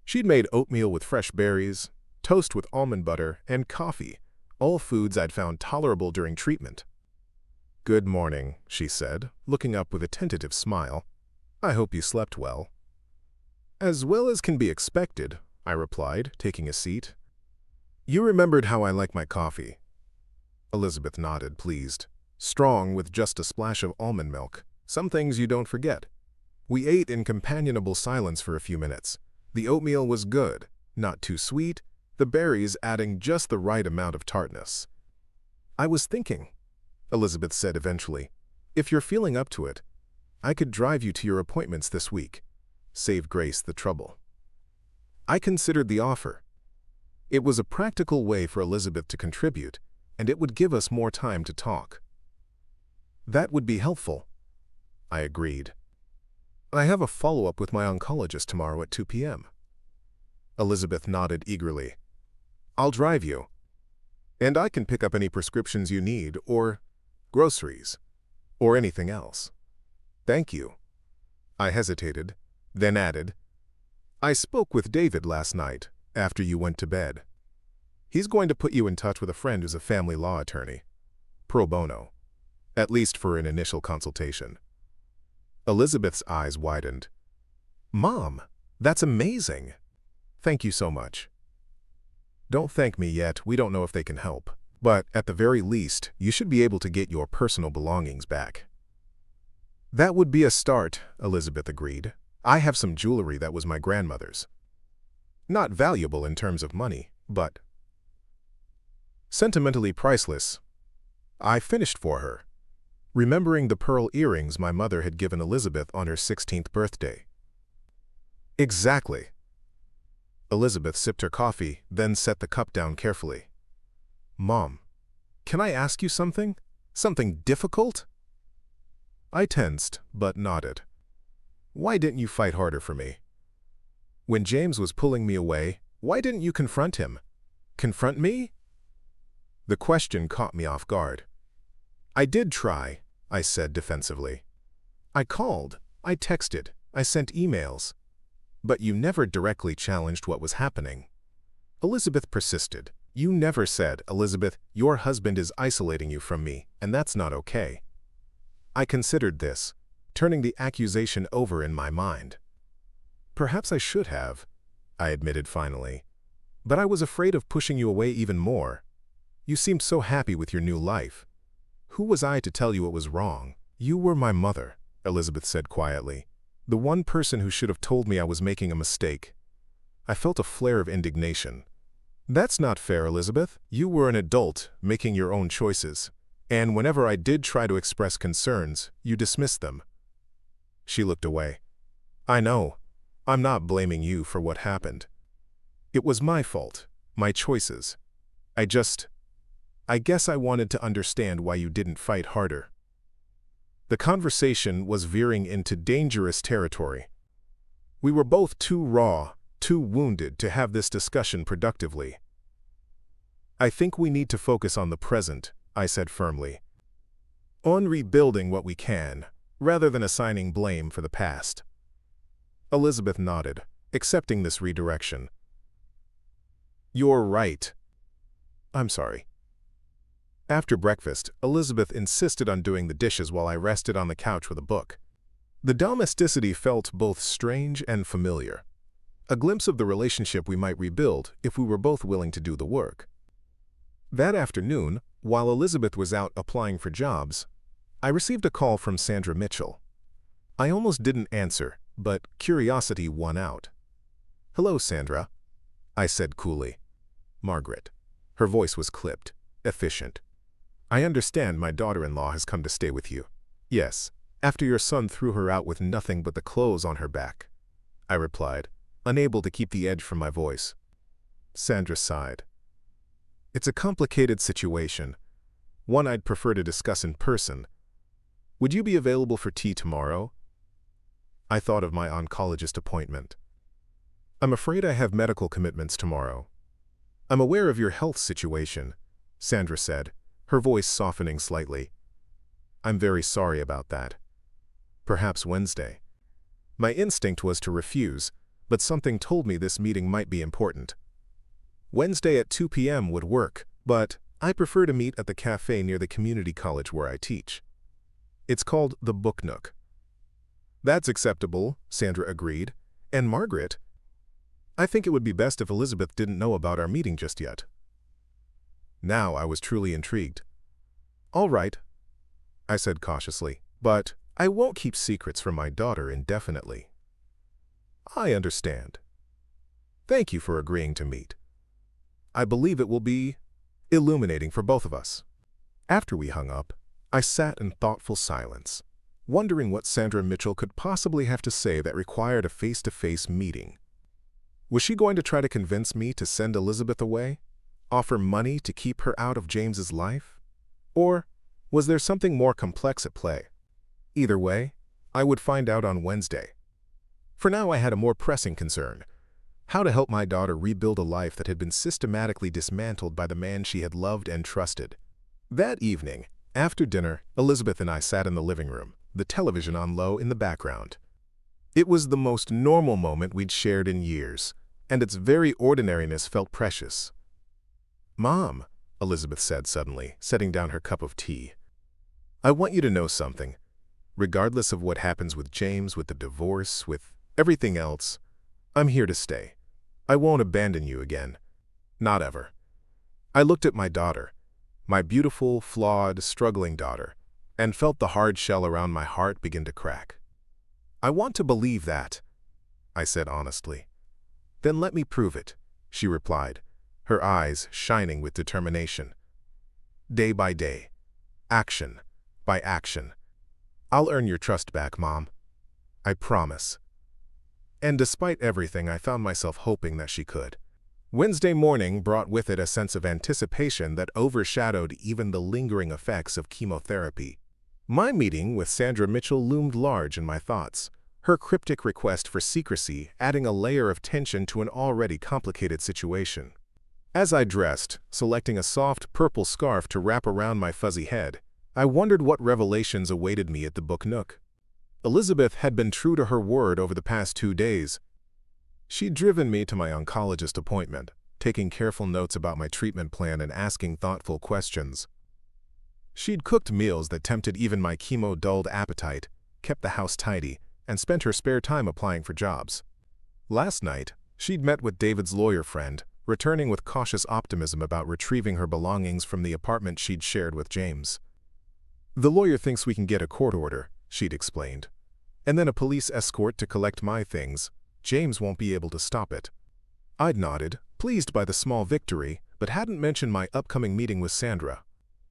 She'd made oatmeal with fresh berries, toast with almond butter, and coffee, all foods I'd found tolerable during treatment. Good morning, she said, looking up with a tentative smile. I hope you slept well. As well as can be expected, I replied, taking a seat. You remembered how I like my coffee. Elizabeth nodded, pleased. Strong with just a splash of almond milk. Some things you don't forget. We ate in companionable silence for a few minutes. The oatmeal was good, not too sweet, the berries adding just the right amount of tartness. I was thinking, Elizabeth said eventually, if you're feeling up to it, I could drive you to your appointments this week. Save Grace the trouble. I considered the offer. It was a practical way for Elizabeth to contribute, and it would give us more time to talk. That would be helpful, I agreed. I have a follow-up with my oncologist tomorrow at 2 p.m. Elizabeth nodded eagerly. I'll drive you. And I can pick up any prescriptions you need, or groceries, or anything else. Thank you. I hesitated, then added, I spoke with David last night, after you went to bed. He's going to put you in touch with a friend who's a family law attorney. Pro bono. At least for an initial consultation. Elizabeth's eyes widened. Mom, that's amazing. Thank you so much. Don't thank me yet, we don't know if they can help. But at the very least, you should be able to get your personal belongings back. That would be a start, Elizabeth agreed. I have some jewelry that was my grandmother's. Not valuable in terms of money, but sentimentally priceless. I finished for her, remembering the pearl earrings my mother had given Elizabeth on her 16th birthday. Exactly. Elizabeth sipped her coffee, then set the cup down carefully. Mom, can I ask you something? Something difficult? I tensed, but nodded. Why didn't you fight harder for me? When James was pulling me away, why didn't you confront him? Confront me? The question caught me off guard. I did try, I said defensively. I called, I texted, I sent emails. But you never directly challenged what was happening. Elizabeth persisted. You never said, Elizabeth, your husband is isolating you from me, and that's not okay. I considered this, turning the accusation over in my mind. Perhaps I should have, I admitted finally. But I was afraid of pushing you away even more. You seemed so happy with your new life. Who was I to tell you it was wrong? You were my mother, Elizabeth said quietly. The one person who should have told me I was making a mistake. I felt a flare of indignation. That's not fair, Elizabeth. You were an adult, making your own choices. And whenever I did try to express concerns, you dismissed them. She looked away. I know. I'm not blaming you for what happened. It was my fault, my choices. I guess I wanted to understand why you didn't fight harder. The conversation was veering into dangerous territory. We were both too raw, too wounded to have this discussion productively. "I think we need to focus on the present," I said firmly. "On rebuilding what we can, rather than assigning blame for the past." Elizabeth nodded, accepting this redirection. "You're right." "I'm sorry." After breakfast, Elizabeth insisted on doing the dishes while I rested on the couch with a book. The domesticity felt both strange and familiar, a glimpse of the relationship we might rebuild if we were both willing to do the work. That afternoon, while Elizabeth was out applying for jobs, I received a call from Sandra Mitchell. I almost didn't answer, but curiosity won out. "Hello, Sandra," I said coolly. "Margaret." Her voice was clipped, efficient. "I understand my daughter-in-law has come to stay with you." "Yes, after your son threw her out with nothing but the clothes on her back," I replied, unable to keep the edge from my voice. Sandra sighed. "It's a complicated situation, one I'd prefer to discuss in person. Would you be available for tea tomorrow?" I thought of my oncologist appointment. "I'm afraid I have medical commitments tomorrow." "I'm aware of your health situation," Sandra said, her voice softening slightly. "I'm very sorry about that. Perhaps Wednesday." My instinct was to refuse, but something told me this meeting might be important. Wednesday at 2 p.m. would work, but I prefer to meet at the cafe near the community college where I teach. It's called the Book Nook. "That's acceptable," Sandra agreed. "And Margaret, I think it would be best if Elizabeth didn't know about our meeting just yet." Now I was truly intrigued. "All right," I said cautiously, "but I won't keep secrets from my daughter indefinitely." "I understand. Thank you for agreeing to meet. I believe it will be illuminating for both of us." After we hung up, I sat in thoughtful silence, wondering what Sandra Mitchell could possibly have to say that required a face-to-face meeting. Was she going to try to convince me to send Elizabeth away? Offer money to keep her out of James's life? Or was there something more complex at play? Either way, I would find out on Wednesday. For now, I had a more pressing concern: how to help my daughter rebuild a life that had been systematically dismantled by the man she had loved and trusted. That evening, after dinner, Elizabeth and I sat in the living room, the television on low in the background. It was the most normal moment we'd shared in years, and its very ordinariness felt precious. "Mom," Elizabeth said suddenly, setting down her cup of tea, "I want you to know something. Regardless of what happens with James, with the divorce, with everything else, I'm here to stay. I won't abandon you again. Not ever." I looked at my daughter, my beautiful, flawed, struggling daughter, and felt the hard shell around my heart begin to crack. "I want to believe that," I said honestly. "Then let me prove it," she replied, her eyes shining with determination. "Day by day, action by action. I'll earn your trust back, Mom. I promise." And despite everything, I found myself hoping that she could. Wednesday morning brought with it a sense of anticipation that overshadowed even the lingering effects of chemotherapy. My meeting with Sandra Mitchell loomed large in my thoughts, her cryptic request for secrecy adding a layer of tension to an already complicated situation. As I dressed, selecting a soft purple scarf to wrap around my fuzzy head, I wondered what revelations awaited me at the Book Nook. Elizabeth had been true to her word over the past 2 days. She'd driven me to my oncologist appointment, taking careful notes about my treatment plan and asking thoughtful questions. She'd cooked meals that tempted even my chemo-dulled appetite, kept the house tidy, and spent her spare time applying for jobs. Last night, she'd met with David's lawyer friend, returning with cautious optimism about retrieving her belongings from the apartment she'd shared with James. "The lawyer thinks we can get a court order," she'd explained, "and then a police escort to collect my things. James won't be able to stop it." I'd nodded, pleased by the small victory, but hadn't mentioned my upcoming meeting with Sandra.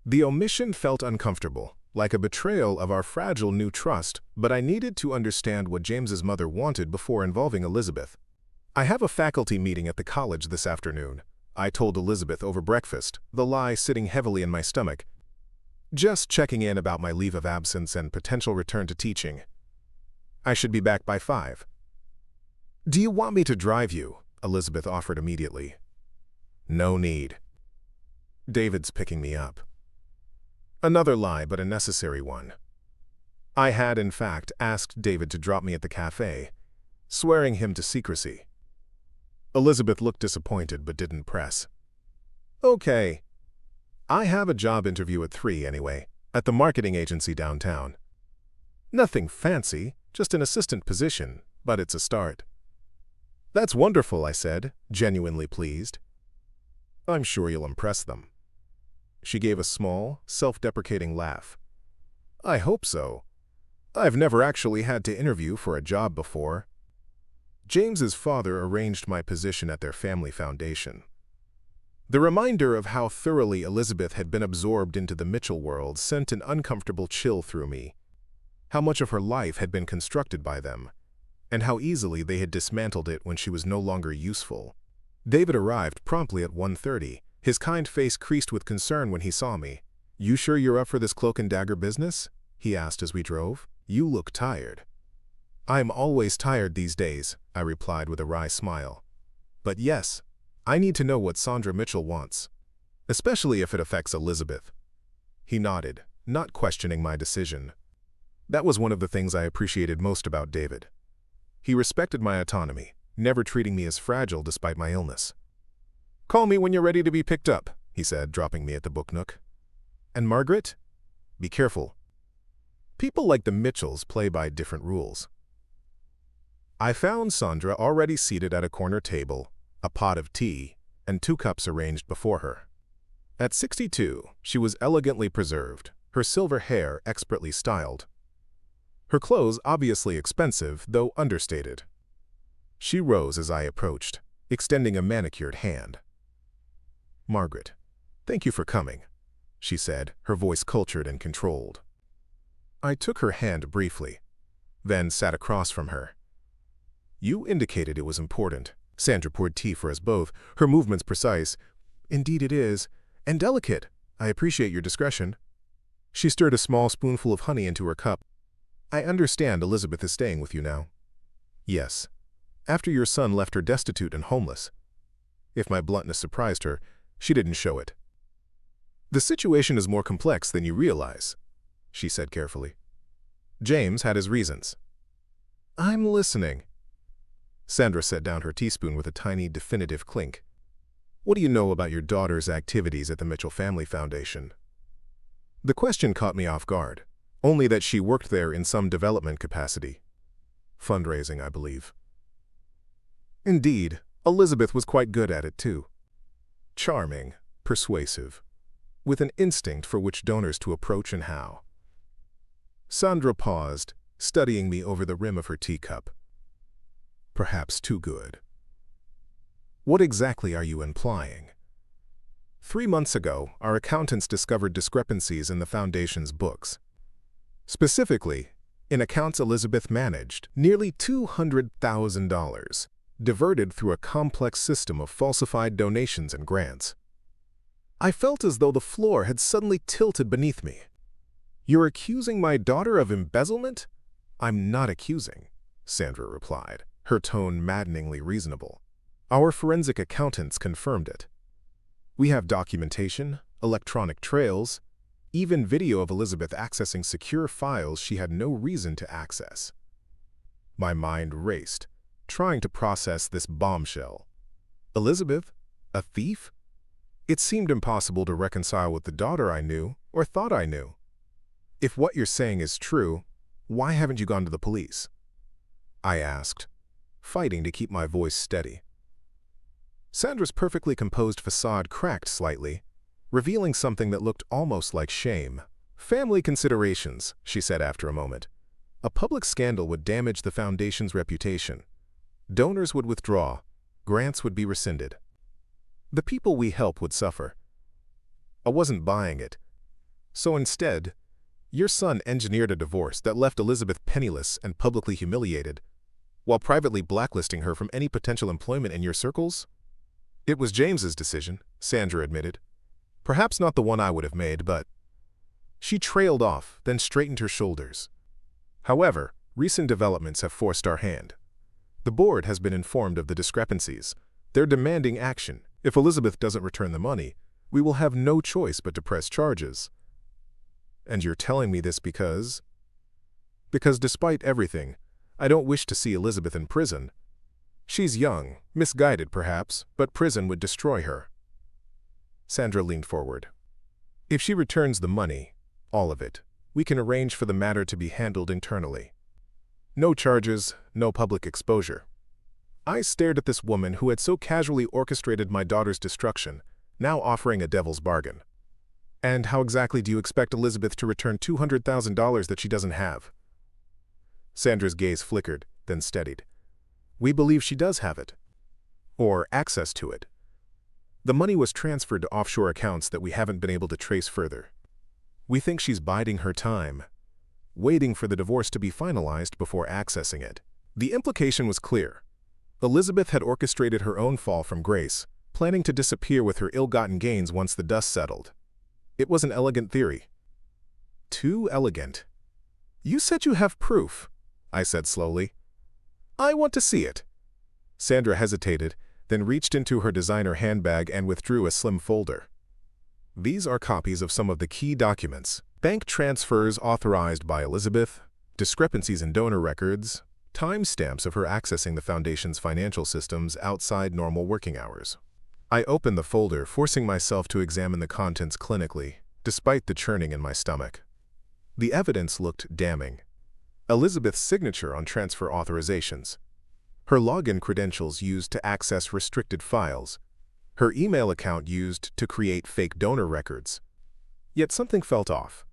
The omission felt uncomfortable, like a betrayal of our fragile new trust, but I needed to understand what James's mother wanted before involving Elizabeth. "I have a faculty meeting at the college this afternoon," I told Elizabeth over breakfast, the lie sitting heavily in my stomach. "Just checking in about my leave of absence and potential return to teaching. I should be back by 5. "Do you want me to drive you?" Elizabeth offered immediately. "No need. David's picking me up." Another lie, but a necessary one. I had, in fact, asked David to drop me at the cafe, swearing him to secrecy. Elizabeth looked disappointed but didn't press. "Okay. I have a job interview at 3 anyway, at the marketing agency downtown. Nothing fancy, just an assistant position, but it's a start." "That's wonderful," I said, genuinely pleased. "I'm sure you'll impress them." She gave a small, self-deprecating laugh. "I hope so. I've never actually had to interview for a job before." James's father arranged my position at their family foundation. The reminder of how thoroughly Elizabeth had been absorbed into the Mitchell world sent an uncomfortable chill through me. How much of her life had been constructed by them, and how easily they had dismantled it when she was no longer useful. David arrived promptly at 1:30, his kind face creased with concern when he saw me. "You sure you're up for this cloak and dagger business?" he asked as we drove. "You look tired." "I'm always tired these days," I replied with a wry smile. "But yes, I need to know what Sandra Mitchell wants, especially if it affects Elizabeth." He nodded, not questioning my decision. That was one of the things I appreciated most about David. He respected my autonomy, never treating me as fragile despite my illness. "Call me when you're ready to be picked up," he said, dropping me at the book nook. "And Margaret? Be careful. People like the Mitchells play by different rules." I found Sandra already seated at a corner table, a pot of tea, and 2 cups arranged before her. At 62, she was elegantly preserved, her silver hair expertly styled. Her clothes obviously expensive, though understated. She rose as I approached, extending a manicured hand. "Margaret, thank you for coming," she said, her voice cultured and controlled. I took her hand briefly, then sat across from her. "You indicated it was important." Sandra poured tea for us both, her movements precise. "Indeed it is, and delicate. I appreciate your discretion." She stirred a small spoonful of honey into her cup. "I understand Elizabeth is staying with you now." "Yes, after your son left her destitute and homeless." If my bluntness surprised her, she didn't show it. "The situation is more complex than you realize," she said carefully. "James had his reasons." "I'm listening." Sandra set down her teaspoon with a tiny, definitive clink. "What do you know about your daughter's activities at the Mitchell Family Foundation?" The question caught me off guard, only that she worked there in some development capacity. Fundraising, I believe. Indeed, Elizabeth was quite good at it too. Charming, persuasive, with an instinct for which donors to approach and how. Sandra paused, studying me over the rim of her teacup. "Perhaps too good." "What exactly are you implying?" 3 months ago, our accountants discovered discrepancies in the Foundation's books. Specifically, in accounts Elizabeth managed, nearly $200,000, diverted through a complex system of falsified donations and grants. I felt as though the floor had suddenly tilted beneath me. "You're accusing my daughter of embezzlement?" "I'm not accusing," Sandra replied, her tone maddeningly reasonable. "Our forensic accountants confirmed it. We have documentation, electronic trails, even video of Elizabeth accessing secure files she had no reason to access." My mind raced, trying to process this bombshell. Elizabeth? A thief? It seemed impossible to reconcile with the daughter I knew, or thought I knew. "If what you're saying is true, why haven't you gone to the police?" I asked, fighting to keep my voice steady. Sandra's perfectly composed facade cracked slightly, revealing something that looked almost like shame. "Family considerations," she said after a moment. "A public scandal would damage the Foundation's reputation. Donors would withdraw, grants would be rescinded. The people we help would suffer." I wasn't buying it. "So instead, your son engineered a divorce that left Elizabeth penniless and publicly humiliated, while privately blacklisting her from any potential employment in your circles?" "It was James's decision," Sandra admitted. "Perhaps not the one I would have made, but—" She trailed off, then straightened her shoulders. "However, recent developments have forced our hand. The board has been informed of the discrepancies. They're demanding action. If Elizabeth doesn't return the money, we will have no choice but to press charges. And you're telling me this because? Because despite everything, I don't wish to see Elizabeth in prison. She's young, misguided perhaps, but prison would destroy her. Sandra leaned forward. If she returns the money, all of it, we can arrange for the matter to be handled internally. No charges, no public exposure. I stared at this woman who had so casually orchestrated my daughter's destruction, now offering a devil's bargain. And how exactly do you expect Elizabeth to return $200,000 that she doesn't have? Sandra's gaze flickered, then steadied. We believe she does have it. Or access to it. The money was transferred to offshore accounts that we haven't been able to trace further. We think she's biding her time, waiting for the divorce to be finalized before accessing it. The implication was clear. Elizabeth had orchestrated her own fall from grace, planning to disappear with her ill-gotten gains once the dust settled. It was an elegant theory. Too elegant. You said you have proof, I said slowly. I want to see it. Sandra hesitated, then reached into her designer handbag and withdrew a slim folder. These are copies of some of the key documents: bank transfers authorized by Elizabeth, discrepancies in donor records, timestamps of her accessing the Foundation's financial systems outside normal working hours. I opened the folder, forcing myself to examine the contents clinically, despite the churning in my stomach. The evidence looked damning. Elizabeth's signature on transfer authorizations, her login credentials used to access restricted files, her email account used to create fake donor records. Yet something felt off.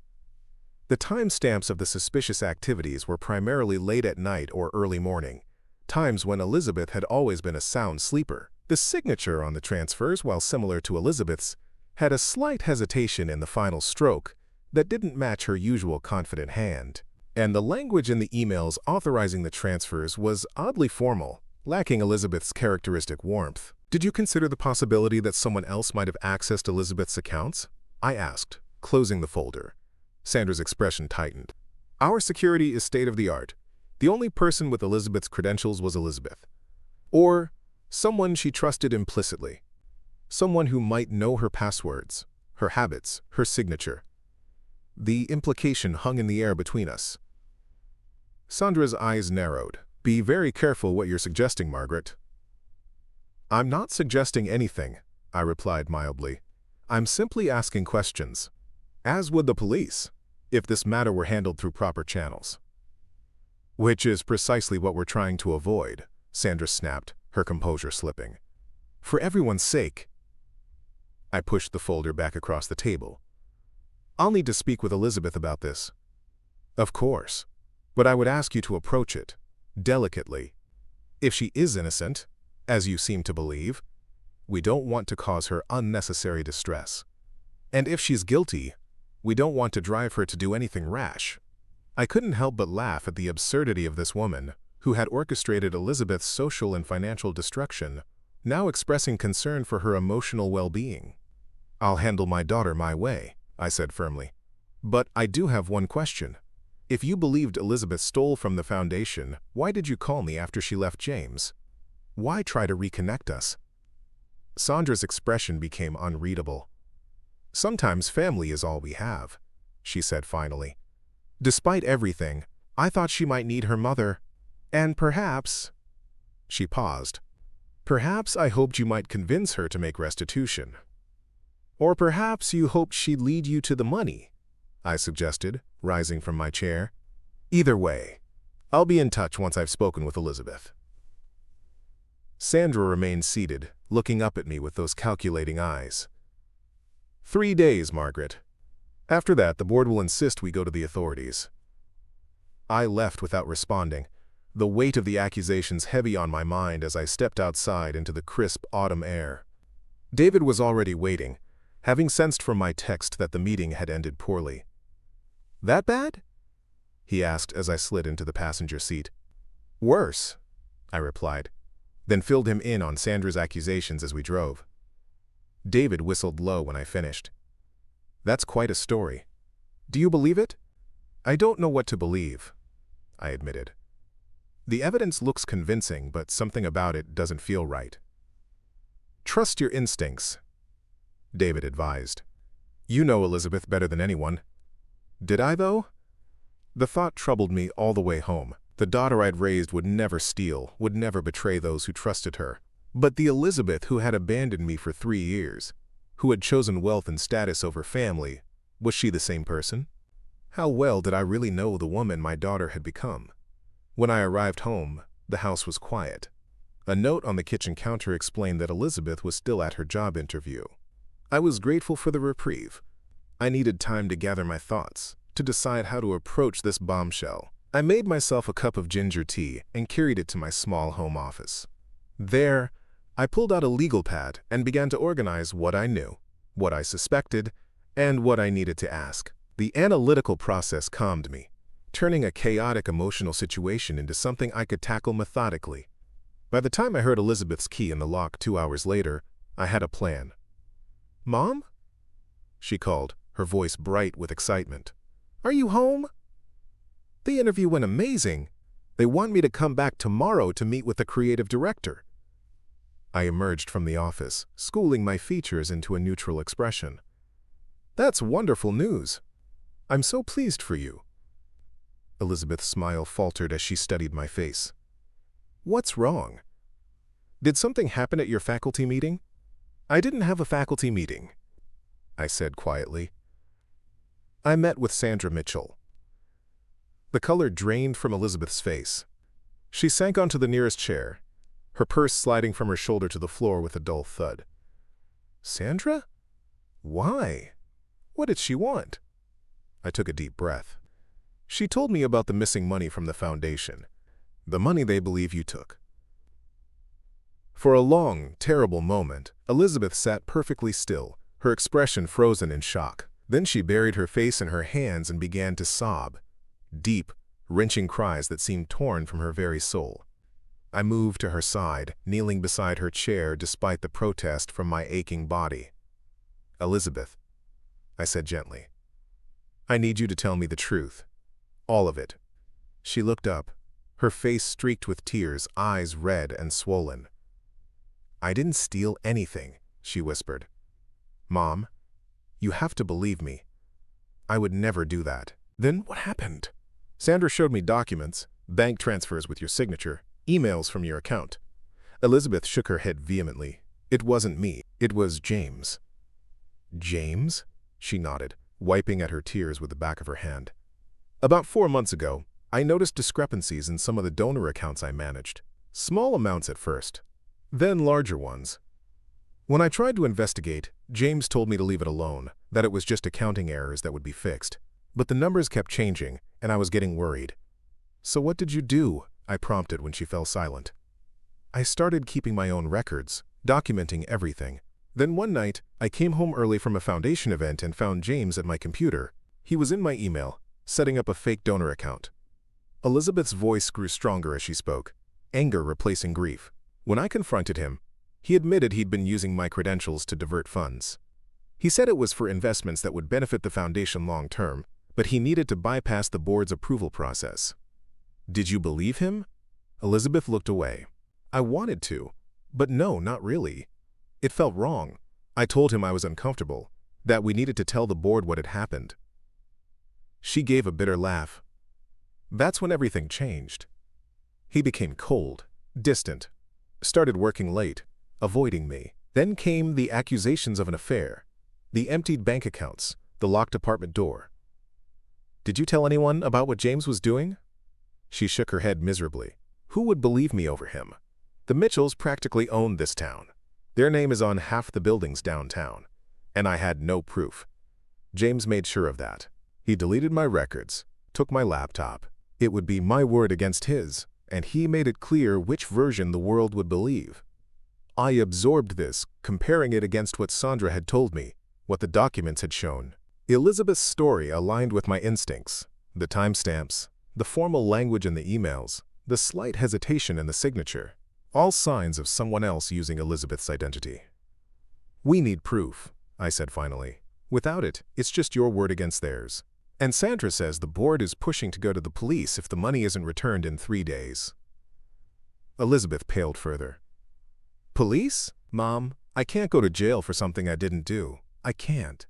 The timestamps of the suspicious activities were primarily late at night or early morning, times when Elizabeth had always been a sound sleeper. The signature on the transfers, while similar to Elizabeth's, had a slight hesitation in the final stroke that didn't match her usual confident hand. And the language in the emails authorizing the transfers was oddly formal, lacking Elizabeth's characteristic warmth. Did you consider the possibility that someone else might have accessed Elizabeth's accounts? I asked, closing the folder. Sandra's expression tightened. Our security is state-of-the-art. The only person with Elizabeth's credentials was Elizabeth. Or someone she trusted implicitly. Someone who might know her passwords, her habits, her signature. The implication hung in the air between us. Sandra's eyes narrowed. Be very careful what you're suggesting, Margaret. I'm not suggesting anything, I replied mildly. I'm simply asking questions. As would the police, if this matter were handled through proper channels. Which is precisely what we're trying to avoid, Sandra snapped, her composure slipping. For everyone's sake. I pushed the folder back across the table. I'll need to speak with Elizabeth about this. Of course, but I would ask you to approach it delicately. If she is innocent, as you seem to believe, we don't want to cause her unnecessary distress. And if she's guilty, we don't want to drive her to do anything rash. I couldn't help but laugh at the absurdity of this woman, who had orchestrated Elizabeth's social and financial destruction, now expressing concern for her emotional well-being. I'll handle my daughter my way, I said firmly. But I do have one question. If you believed Elizabeth stole from the Foundation, why did you call me after she left James? Why try to reconnect us? Sandra's expression became unreadable. Sometimes family is all we have, she said finally. Despite everything, I thought she might need her mother. And perhaps, she paused, perhaps I hoped you might convince her to make restitution. Or perhaps you hoped she'd lead you to the money, I suggested, rising from my chair. Either way, I'll be in touch once I've spoken with Elizabeth. Sandra remained seated, looking up at me with those calculating eyes. 3 days, Margaret. After that, the board will insist we go to the authorities. I left without responding, the weight of the accusations heavy on my mind as I stepped outside into the crisp autumn air. David was already waiting, having sensed from my text that the meeting had ended poorly. That bad? He asked as I slid into the passenger seat. Worse, I replied, then filled him in on Sandra's accusations as we drove. David whistled low when I finished. That's quite a story. Do you believe it? I don't know what to believe, I admitted. The evidence looks convincing, but something about it doesn't feel right. Trust your instincts, David advised. You know Elizabeth better than anyone. Did I, though? The thought troubled me all the way home. The daughter I'd raised would never steal, would never betray those who trusted her. But the Elizabeth who had abandoned me for 3 years, who had chosen wealth and status over family, was she the same person? How well did I really know the woman my daughter had become? When I arrived home, the house was quiet. A note on the kitchen counter explained that Elizabeth was still at her job interview. I was grateful for the reprieve. I needed time to gather my thoughts, to decide how to approach this bombshell. I made myself a cup of ginger tea and carried it to my small home office. There, I pulled out a legal pad and began to organize what I knew, what I suspected, and what I needed to ask. The analytical process calmed me, turning a chaotic emotional situation into something I could tackle methodically. By the time I heard Elizabeth's key in the lock 2 hours later, I had a plan. "Mom?" she called, her voice bright with excitement. "Are you home? The interview went amazing. They want me to come back tomorrow to meet with the creative director." I emerged from the office, schooling my features into a neutral expression. "That's wonderful news. I'm so pleased for you." Elizabeth's smile faltered as she studied my face. "What's wrong? Did something happen at your faculty meeting?" "I didn't have a faculty meeting," I said quietly. "I met with Sandra Mitchell." The color drained from Elizabeth's face. She sank onto the nearest chair, her purse sliding from her shoulder to the floor with a dull thud. "Sandra? Why? What did she want?" I took a deep breath. "She told me about the missing money from the foundation, the money they believe you took." For a long, terrible moment, Elizabeth sat perfectly still, her expression frozen in shock. Then she buried her face in her hands and began to sob, deep, wrenching cries that seemed torn from her very soul. I moved to her side, kneeling beside her chair despite the protest from my aching body. "Elizabeth," I said gently, "I need you to tell me the truth. All of it." She looked up, her face streaked with tears, eyes red and swollen. "I didn't steal anything," she whispered. "Mom, you have to believe me. I would never do that." "Then what happened?" "Sandra showed me documents, bank transfers with your signature, emails from your account." Elizabeth shook her head vehemently. "It wasn't me. It was James." "James?" She nodded, wiping at her tears with the back of her hand. "About 4 months ago, I noticed discrepancies in some of the donor accounts I managed. Small amounts at first, then larger ones. When I tried to investigate, James told me to leave it alone, that it was just accounting errors that would be fixed. But the numbers kept changing, and I was getting worried. "So what did you do?" I prompted when she fell silent. "I started keeping my own records, documenting everything. Then one night, I came home early from a foundation event and found James at my computer. He was in my email, setting up a fake donor account." Elizabeth's voice grew stronger as she spoke, anger replacing grief. When I confronted him, he admitted he'd been using my credentials to divert funds. He said it was for investments that would benefit the foundation long-term, but he needed to bypass the board's approval process. "Did you believe him?" Elizabeth looked away. "I wanted to, but no, not really. It felt wrong. I told him I was uncomfortable, that we needed to tell the board what had happened." She gave a bitter laugh. "That's when everything changed. He became cold, distant, started working late, avoiding me. Then came the accusations of an affair, the emptied bank accounts, the locked apartment door." "Did you tell anyone about what James was doing?" She shook her head miserably. "Who would believe me over him? The Mitchells practically owned this town. Their name is on half the buildings downtown, and I had no proof. James made sure of that. He deleted my records, took my laptop. It would be my word against his, and he made it clear which version the world would believe. I absorbed this, comparing it against what Sandra had told me, what the documents had shown. Elizabeth's story aligned with my instincts. The timestamps, the formal language in the emails, the slight hesitation in the signature, all signs of someone else using Elizabeth's identity. "We need proof," I said finally. "Without it, it's just your word against theirs. And Sandra says the board is pushing to go to the police if the money isn't returned in 3 days." Elizabeth paled further. Police? Mom, I can't go to jail for something I didn't do. I can't.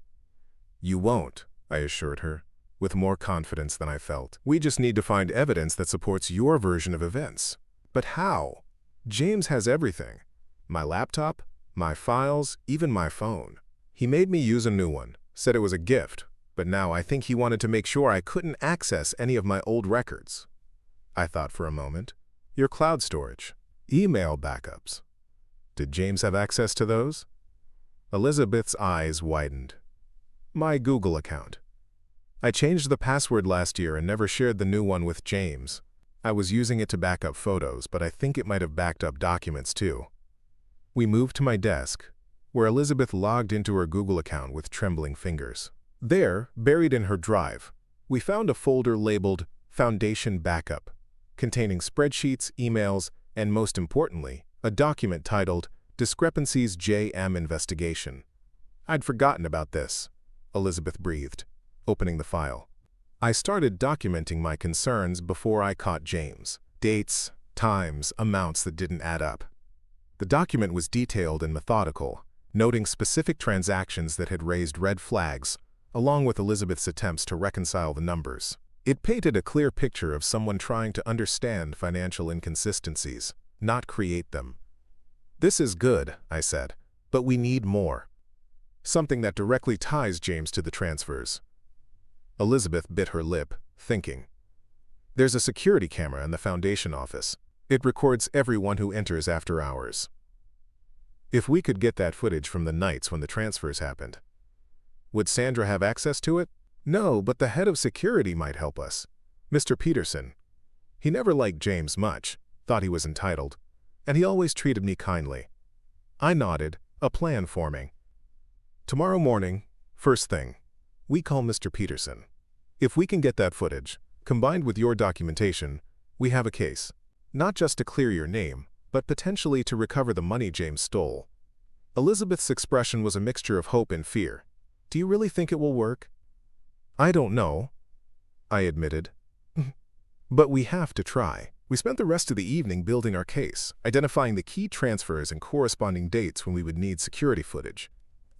You won't, I assured her, with more confidence than I felt. We just need to find evidence that supports your version of events. But how? James has everything. My laptop, my files, even my phone. He made me use a new one, said it was a gift, but now I think he wanted to make sure I couldn't access any of my old records. I thought for a moment. Your cloud storage, email backups. Did James have access to those? Elizabeth's eyes widened. My Google account. I changed the password last year and never shared the new one with James. I was using it to back up photos, but I think it might have backed up documents too. We moved to my desk, where Elizabeth logged into her Google account with trembling fingers. There, buried in her drive, we found a folder labeled Foundation Backup, containing spreadsheets, emails, and most importantly, a document titled Discrepancies JM Investigation. I'd forgotten about this, Elizabeth breathed, opening the file. I started documenting my concerns before I caught James. Dates, times, amounts that didn't add up. The document was detailed and methodical, noting specific transactions that had raised red flags, along with Elizabeth's attempts to reconcile the numbers. It painted a clear picture of someone trying to understand financial inconsistencies, not create them. This is good, I said, but we need more. Something that directly ties James to the transfers. Elizabeth bit her lip, thinking. There's a security camera in the foundation office. It records everyone who enters after hours. If we could get that footage from the nights when the transfers happened. Would Sandra have access to it? No, but the head of security might help us. Mr. Peterson. He never liked James much, thought he was entitled, and he always treated me kindly. I nodded, a plan forming. Tomorrow morning, first thing, we call Mr. Peterson. If we can get that footage, combined with your documentation, we have a case. Not just to clear your name, but potentially to recover the money James stole. Elizabeth's expression was a mixture of hope and fear. Do you really think it will work? I don't know, I admitted. But we have to try. We spent the rest of the evening building our case, identifying the key transfers and corresponding dates when we would need security footage.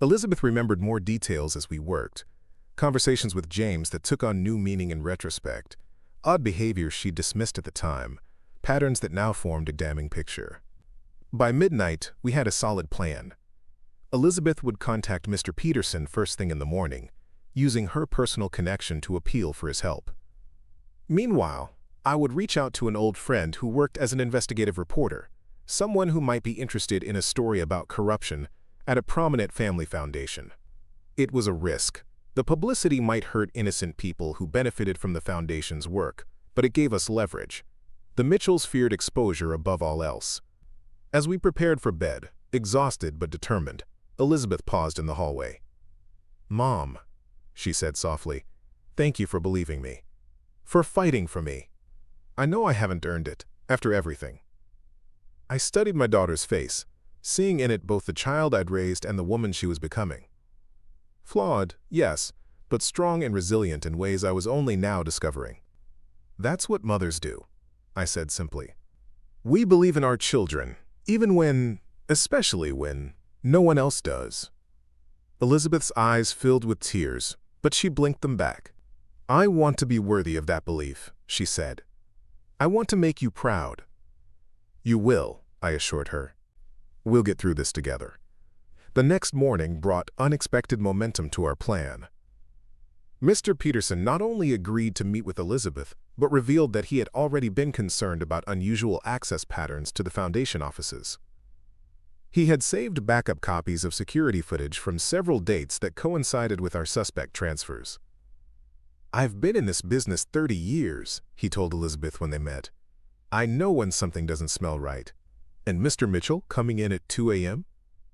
Elizabeth remembered more details as we worked. Conversations with James that took on new meaning in retrospect. Odd behaviors she dismissed at the time. Patterns that now formed a damning picture. By midnight, we had a solid plan. Elizabeth would contact Mr. Peterson first thing in the morning, using her personal connection to appeal for his help. Meanwhile, I would reach out to an old friend who worked as an investigative reporter, someone who might be interested in a story about corruption at a prominent family foundation. It was a risk. The publicity might hurt innocent people who benefited from the foundation's work, but it gave us leverage. The Mitchells feared exposure above all else. As we prepared for bed, exhausted but determined, Elizabeth paused in the hallway. Mom, she said softly, thank you for believing me. For fighting for me. I know I haven't earned it, after everything. I studied my daughter's face, seeing in it both the child I'd raised and the woman she was becoming. Flawed, yes, but strong and resilient in ways I was only now discovering. That's what mothers do, I said simply. We believe in our children, even when, especially when, no one else does. Elizabeth's eyes filled with tears, but she blinked them back. I want to be worthy of that belief, she said. I want to make you proud. You will, I assured her. We'll get through this together. The next morning brought unexpected momentum to our plan. Mr. Peterson not only agreed to meet with Elizabeth, but revealed that he had already been concerned about unusual access patterns to the foundation offices. He had saved backup copies of security footage from several dates that coincided with our suspect transfers. I've been in this business 30 years, he told Elizabeth when they met. I know when something doesn't smell right. And Mr. Mitchell coming in at 2 a.m.?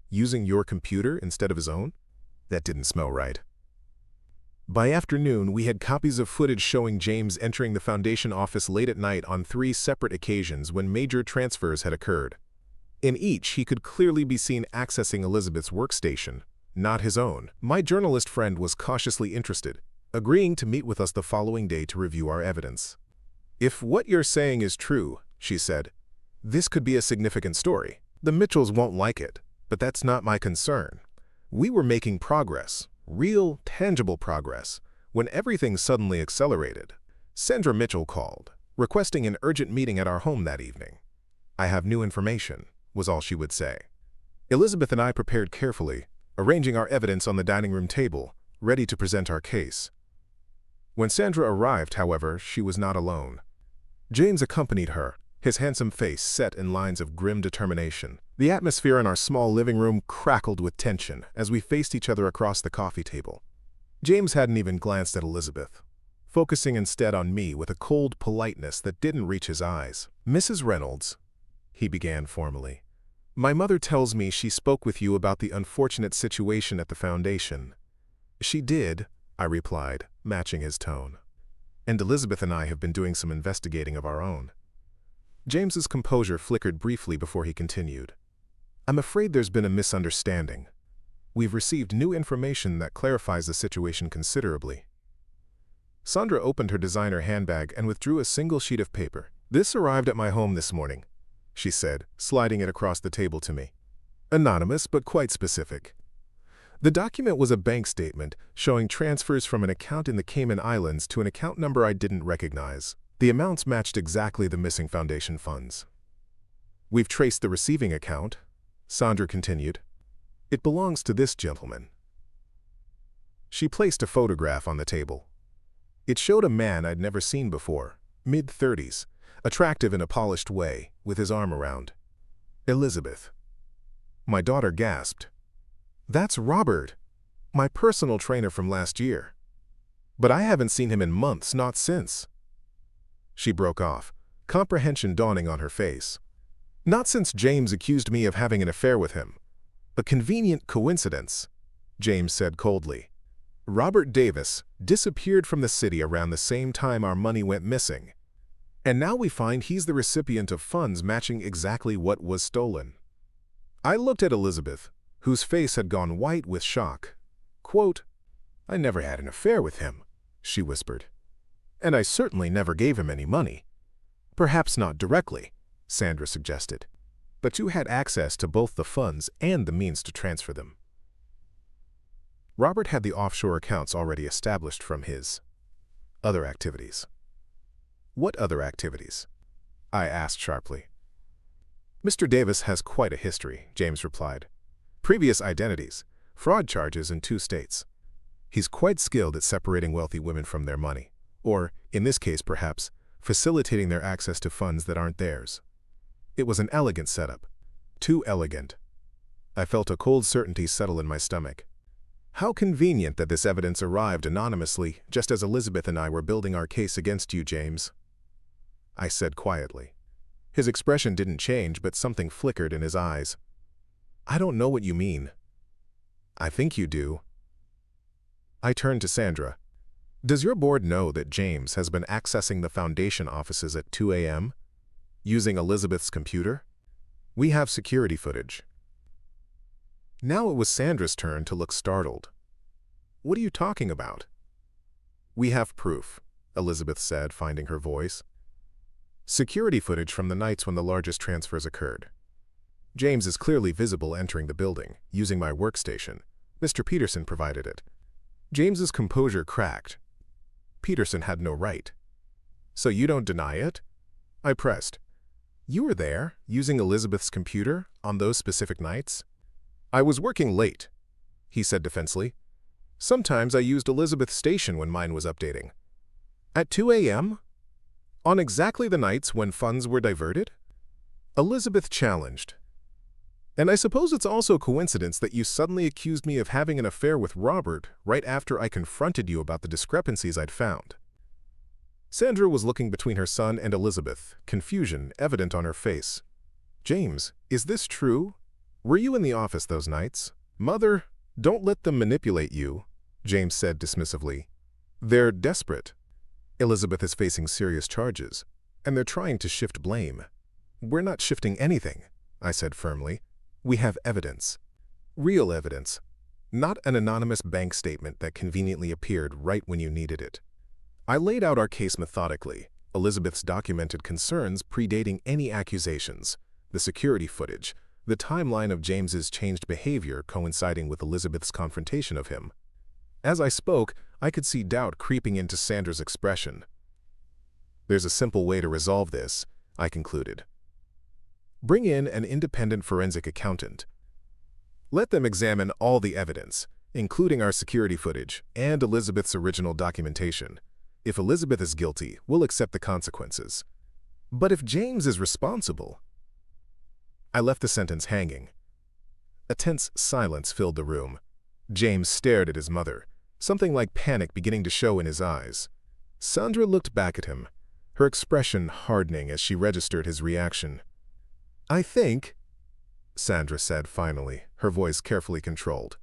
Using your computer instead of his own? That didn't smell right. By afternoon, we had copies of footage showing James entering the foundation office late at night on 3 separate occasions when major transfers had occurred. In each, he could clearly be seen accessing Elizabeth's workstation, not his own. My journalist friend was cautiously interested, agreeing to meet with us the following day to review our evidence. If what you're saying is true, she said, This could be a significant story. The Mitchells won't like it, but that's not my concern. We were making progress, real, tangible progress, when everything suddenly accelerated. Sandra Mitchell called, requesting an urgent meeting at our home that evening. "I have new information," was all she would say. Elizabeth and I prepared carefully, arranging our evidence on the dining room table, ready to present our case. When Sandra arrived, however, she was not alone. James accompanied her, his handsome face set in lines of grim determination. The atmosphere in our small living room crackled with tension as we faced each other across the coffee table. James hadn't even glanced at Elizabeth, focusing instead on me with a cold politeness that didn't reach his eyes. "Mrs. Reynolds," he began formally, "my mother tells me she spoke with you about the unfortunate situation at the foundation." "She did," I replied, matching his tone. "And Elizabeth and I have been doing some investigating of our own." James's composure flickered briefly before he continued. "I'm afraid there's been a misunderstanding. We've received new information that clarifies the situation considerably." Sandra opened her designer handbag and withdrew a single sheet of paper. "This arrived at my home this morning," she said, sliding it across the table to me. "Anonymous, but quite specific." The document was a bank statement showing transfers from an account in the Cayman Islands to an account number I didn't recognize. The amounts matched exactly the missing foundation funds. "We've traced the receiving account," Sandra continued. "It belongs to this gentleman." She placed a photograph on the table. It showed a man I'd never seen before, mid-30s, attractive in a polished way, with his arm around Elizabeth. My daughter gasped. "That's Robert, my personal trainer from last year. But I haven't seen him in months, not since." She broke off, comprehension dawning on her face. "Not since James accused me of having an affair with him. A convenient coincidence," James said coldly. "Robert Davis disappeared from the city around the same time our money went missing. And now we find he's the recipient of funds matching exactly what was stolen." I looked at Elizabeth, whose face had gone white with shock. Quote, "I never had an affair with him," she whispered. "And I certainly never gave him any money." "Perhaps not directly," Sandra suggested. "But you had access to both the funds and the means to transfer them." Robert had the offshore accounts already established from his other activities. "What other activities?" I asked sharply. "Mr. Davis has quite a history," James replied. "Previous identities, fraud charges in 2 states. He's quite skilled at separating wealthy women from their money, or, in this case perhaps, facilitating their access to funds that aren't theirs." It was an elegant setup. Too elegant. I felt a cold certainty settle in my stomach. "How convenient that this evidence arrived anonymously, just as Elizabeth and I were building our case against you, James," I said quietly. His expression didn't change, but something flickered in his eyes. "I don't know what you mean." "I think you do." I turned to Sandra. "Does your board know that James has been accessing the foundation offices at 2 a.m., using Elizabeth's computer? We have security footage." Now it was Sandra's turn to look startled. "What are you talking about?" "We have proof," Elizabeth said, finding her voice. "Security footage from the nights when the largest transfers occurred. James is clearly visible entering the building, using my workstation. Mr. Peterson provided it." James's composure cracked. "Peterson had no right." "So you don't deny it?" I pressed. "You were there, using Elizabeth's computer, on those specific nights?" "I was working late," he said defensively. "Sometimes I used Elizabeth's station when mine was updating." "At 2 a.m.? On exactly the nights when funds were diverted?" Elizabeth challenged. "And I suppose it's also coincidence that you suddenly accused me of having an affair with Robert right after I confronted you about the discrepancies I'd found." Sandra was looking between her son and Elizabeth, confusion evident on her face. "James, is this true? Were you in the office those nights?" "Mother, don't let them manipulate you," James said dismissively. "They're desperate. Elizabeth is facing serious charges, and they're trying to shift blame." "We're not shifting anything," I said firmly. "We have evidence. Real evidence. Not an anonymous bank statement that conveniently appeared right when you needed it." I laid out our case methodically, Elizabeth's documented concerns predating any accusations, the security footage, the timeline of James's changed behavior coinciding with Elizabeth's confrontation of him. As I spoke, I could see doubt creeping into Sandra's expression. "There's a simple way to resolve this," I concluded. "Bring in an independent forensic accountant. Let them examine all the evidence, including our security footage and Elizabeth's original documentation. If Elizabeth is guilty, we'll accept the consequences. But if James is responsible—" I left the sentence hanging. A tense silence filled the room. James stared at his mother, something like panic beginning to show in his eyes. Sandra looked back at him, her expression hardening as she registered his reaction. "I think," Sandra said finally, her voice carefully controlled,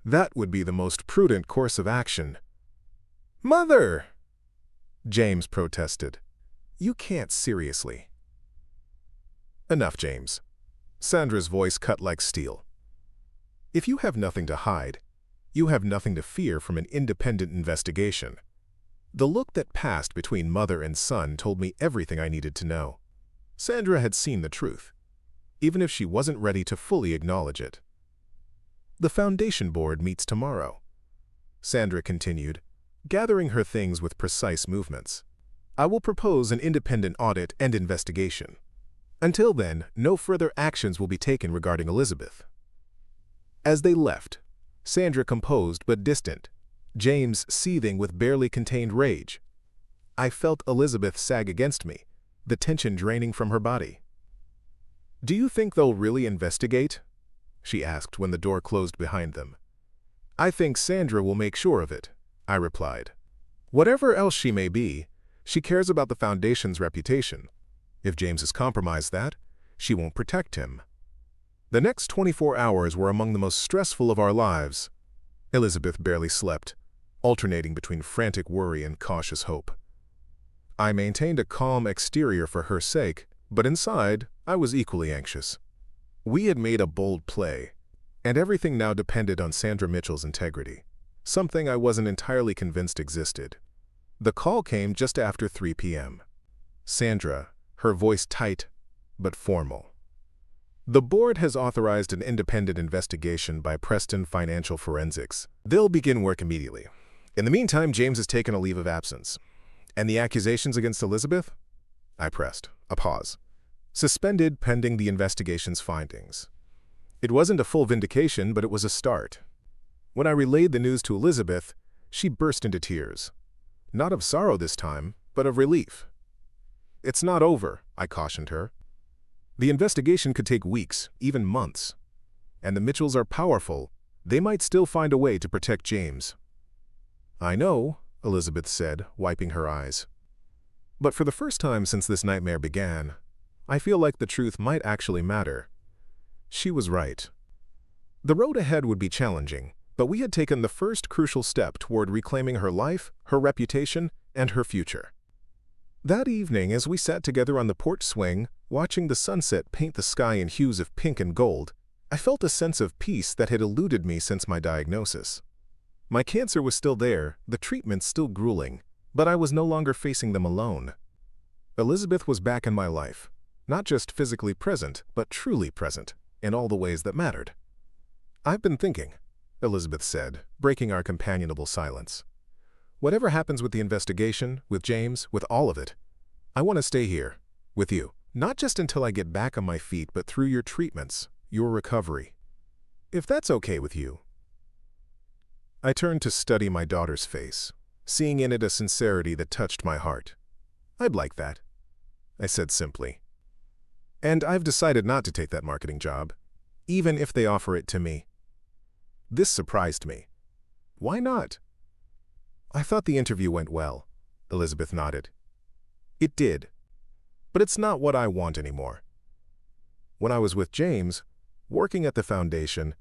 "that would be the most prudent course of action." "Mother!" James protested. "You can't seriously." "Enough, James." Sandra's voice cut like steel. "If you have nothing to hide, you have nothing to fear from an independent investigation." The look that passed between mother and son told me everything I needed to know. Sandra had seen the truth, even if she wasn't ready to fully acknowledge it. "The foundation board meets tomorrow," Sandra continued, gathering her things with precise movements. "I will propose an independent audit and investigation. Until then, no further actions will be taken regarding Elizabeth." As they left, Sandra composed but distant, James seething with barely contained rage. I felt Elizabeth sag against me, the tension draining from her body. "Do you think they'll really investigate?" she asked when the door closed behind them. "I think Sandra will make sure of it," I replied. "Whatever else she may be, she cares about the Foundation's reputation. If James has compromised that, she won't protect him." The next 24 hours were among the most stressful of our lives. Elizabeth barely slept, alternating between frantic worry and cautious hope. I maintained a calm exterior for her sake, but inside, I was equally anxious. We had made a bold play, and everything now depended on Sandra Mitchell's integrity, something I wasn't entirely convinced existed. The call came just after 3 p.m. Sandra, her voice tight but formal. "The board has authorized an independent investigation by Preston Financial Forensics. They'll begin work immediately. In the meantime, James has taken a leave of absence. And the accusations against Elizabeth?" I pressed. A pause. "Suspended pending the investigation's findings." It wasn't a full vindication, but it was a start. When I relayed the news to Elizabeth, she burst into tears. Not of sorrow this time, but of relief. "It's not over," I cautioned her. "The investigation could take weeks, even months. And the Mitchells are powerful. They might still find a way to protect James." "I know," Elizabeth said, wiping her eyes. "But for the first time since this nightmare began, I feel like the truth might actually matter." She was right. The road ahead would be challenging, but we had taken the first crucial step toward reclaiming her life, her reputation, and her future. That evening, as we sat together on the porch swing, watching the sunset paint the sky in hues of pink and gold, I felt a sense of peace that had eluded me since my diagnosis. My cancer was still there, the treatments still grueling, but I was no longer facing them alone. Elizabeth was back in my life, not just physically present, but truly present, in all the ways that mattered. "I've been thinking," Elizabeth said, breaking our companionable silence. "Whatever happens with the investigation, with James, with all of it, I want to stay here, with you. Not just until I get back on my feet, but through your treatments, your recovery. If that's okay with you." I turned to study my daughter's face, seeing in it a sincerity that touched my heart. "I'd like that," I said simply. "And I've decided not to take that marketing job, even if they offer it to me." This surprised me. "Why not?" "I thought the interview went well," Elizabeth nodded. "It did. But it's not what I want anymore. When I was with James, working at the foundation,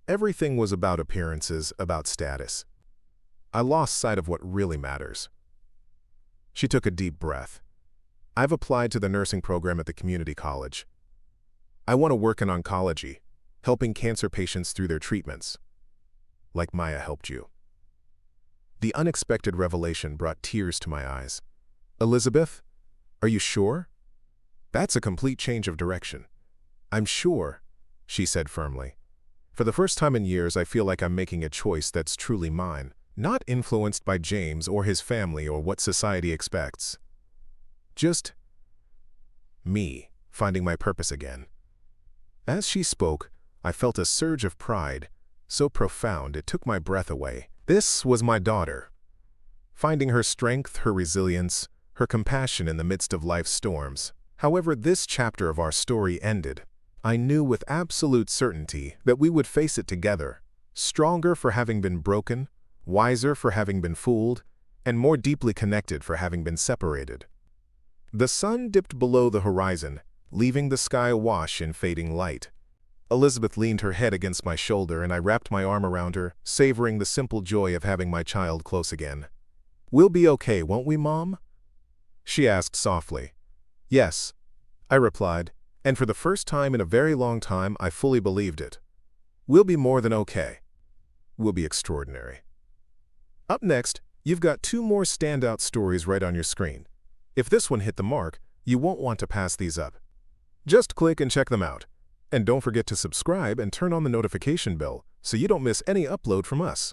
everything was about appearances, about status. I lost sight of what really matters." She took a deep breath. "I've applied to the nursing program at the community college. I want to work in oncology, helping cancer patients through their treatments. Like Maya helped you." The unexpected revelation brought tears to my eyes. "Elizabeth," Are you sure? That's a complete change of direction. I'm sure, she said firmly. For the first time in years, I feel like I'm making a choice that's truly mine, not influenced by James or his family or what society expects. Just me, finding my purpose again. As she spoke, I felt a surge of pride, so profound it took my breath away. This was my daughter. Finding her strength, her resilience, her compassion in the midst of life's storms. However, this chapter of our story ended. I knew with absolute certainty that we would face it together, stronger for having been broken, wiser for having been fooled, and more deeply connected for having been separated. The sun dipped below the horizon, leaving the sky awash in fading light. Elizabeth leaned her head against my shoulder, and I wrapped my arm around her, savoring the simple joy of having my child close again. "We'll be okay, won't we, Mom?" she asked softly. "Yes," I replied, and for the first time in a very long time, I fully believed it. We'll be more than okay. We'll be extraordinary. Up next, you've got 2 more standout stories right on your screen. If this one hit the mark, you won't want to pass these up. Just click and check them out. And don't forget to subscribe and turn on the notification bell so you don't miss any upload from us.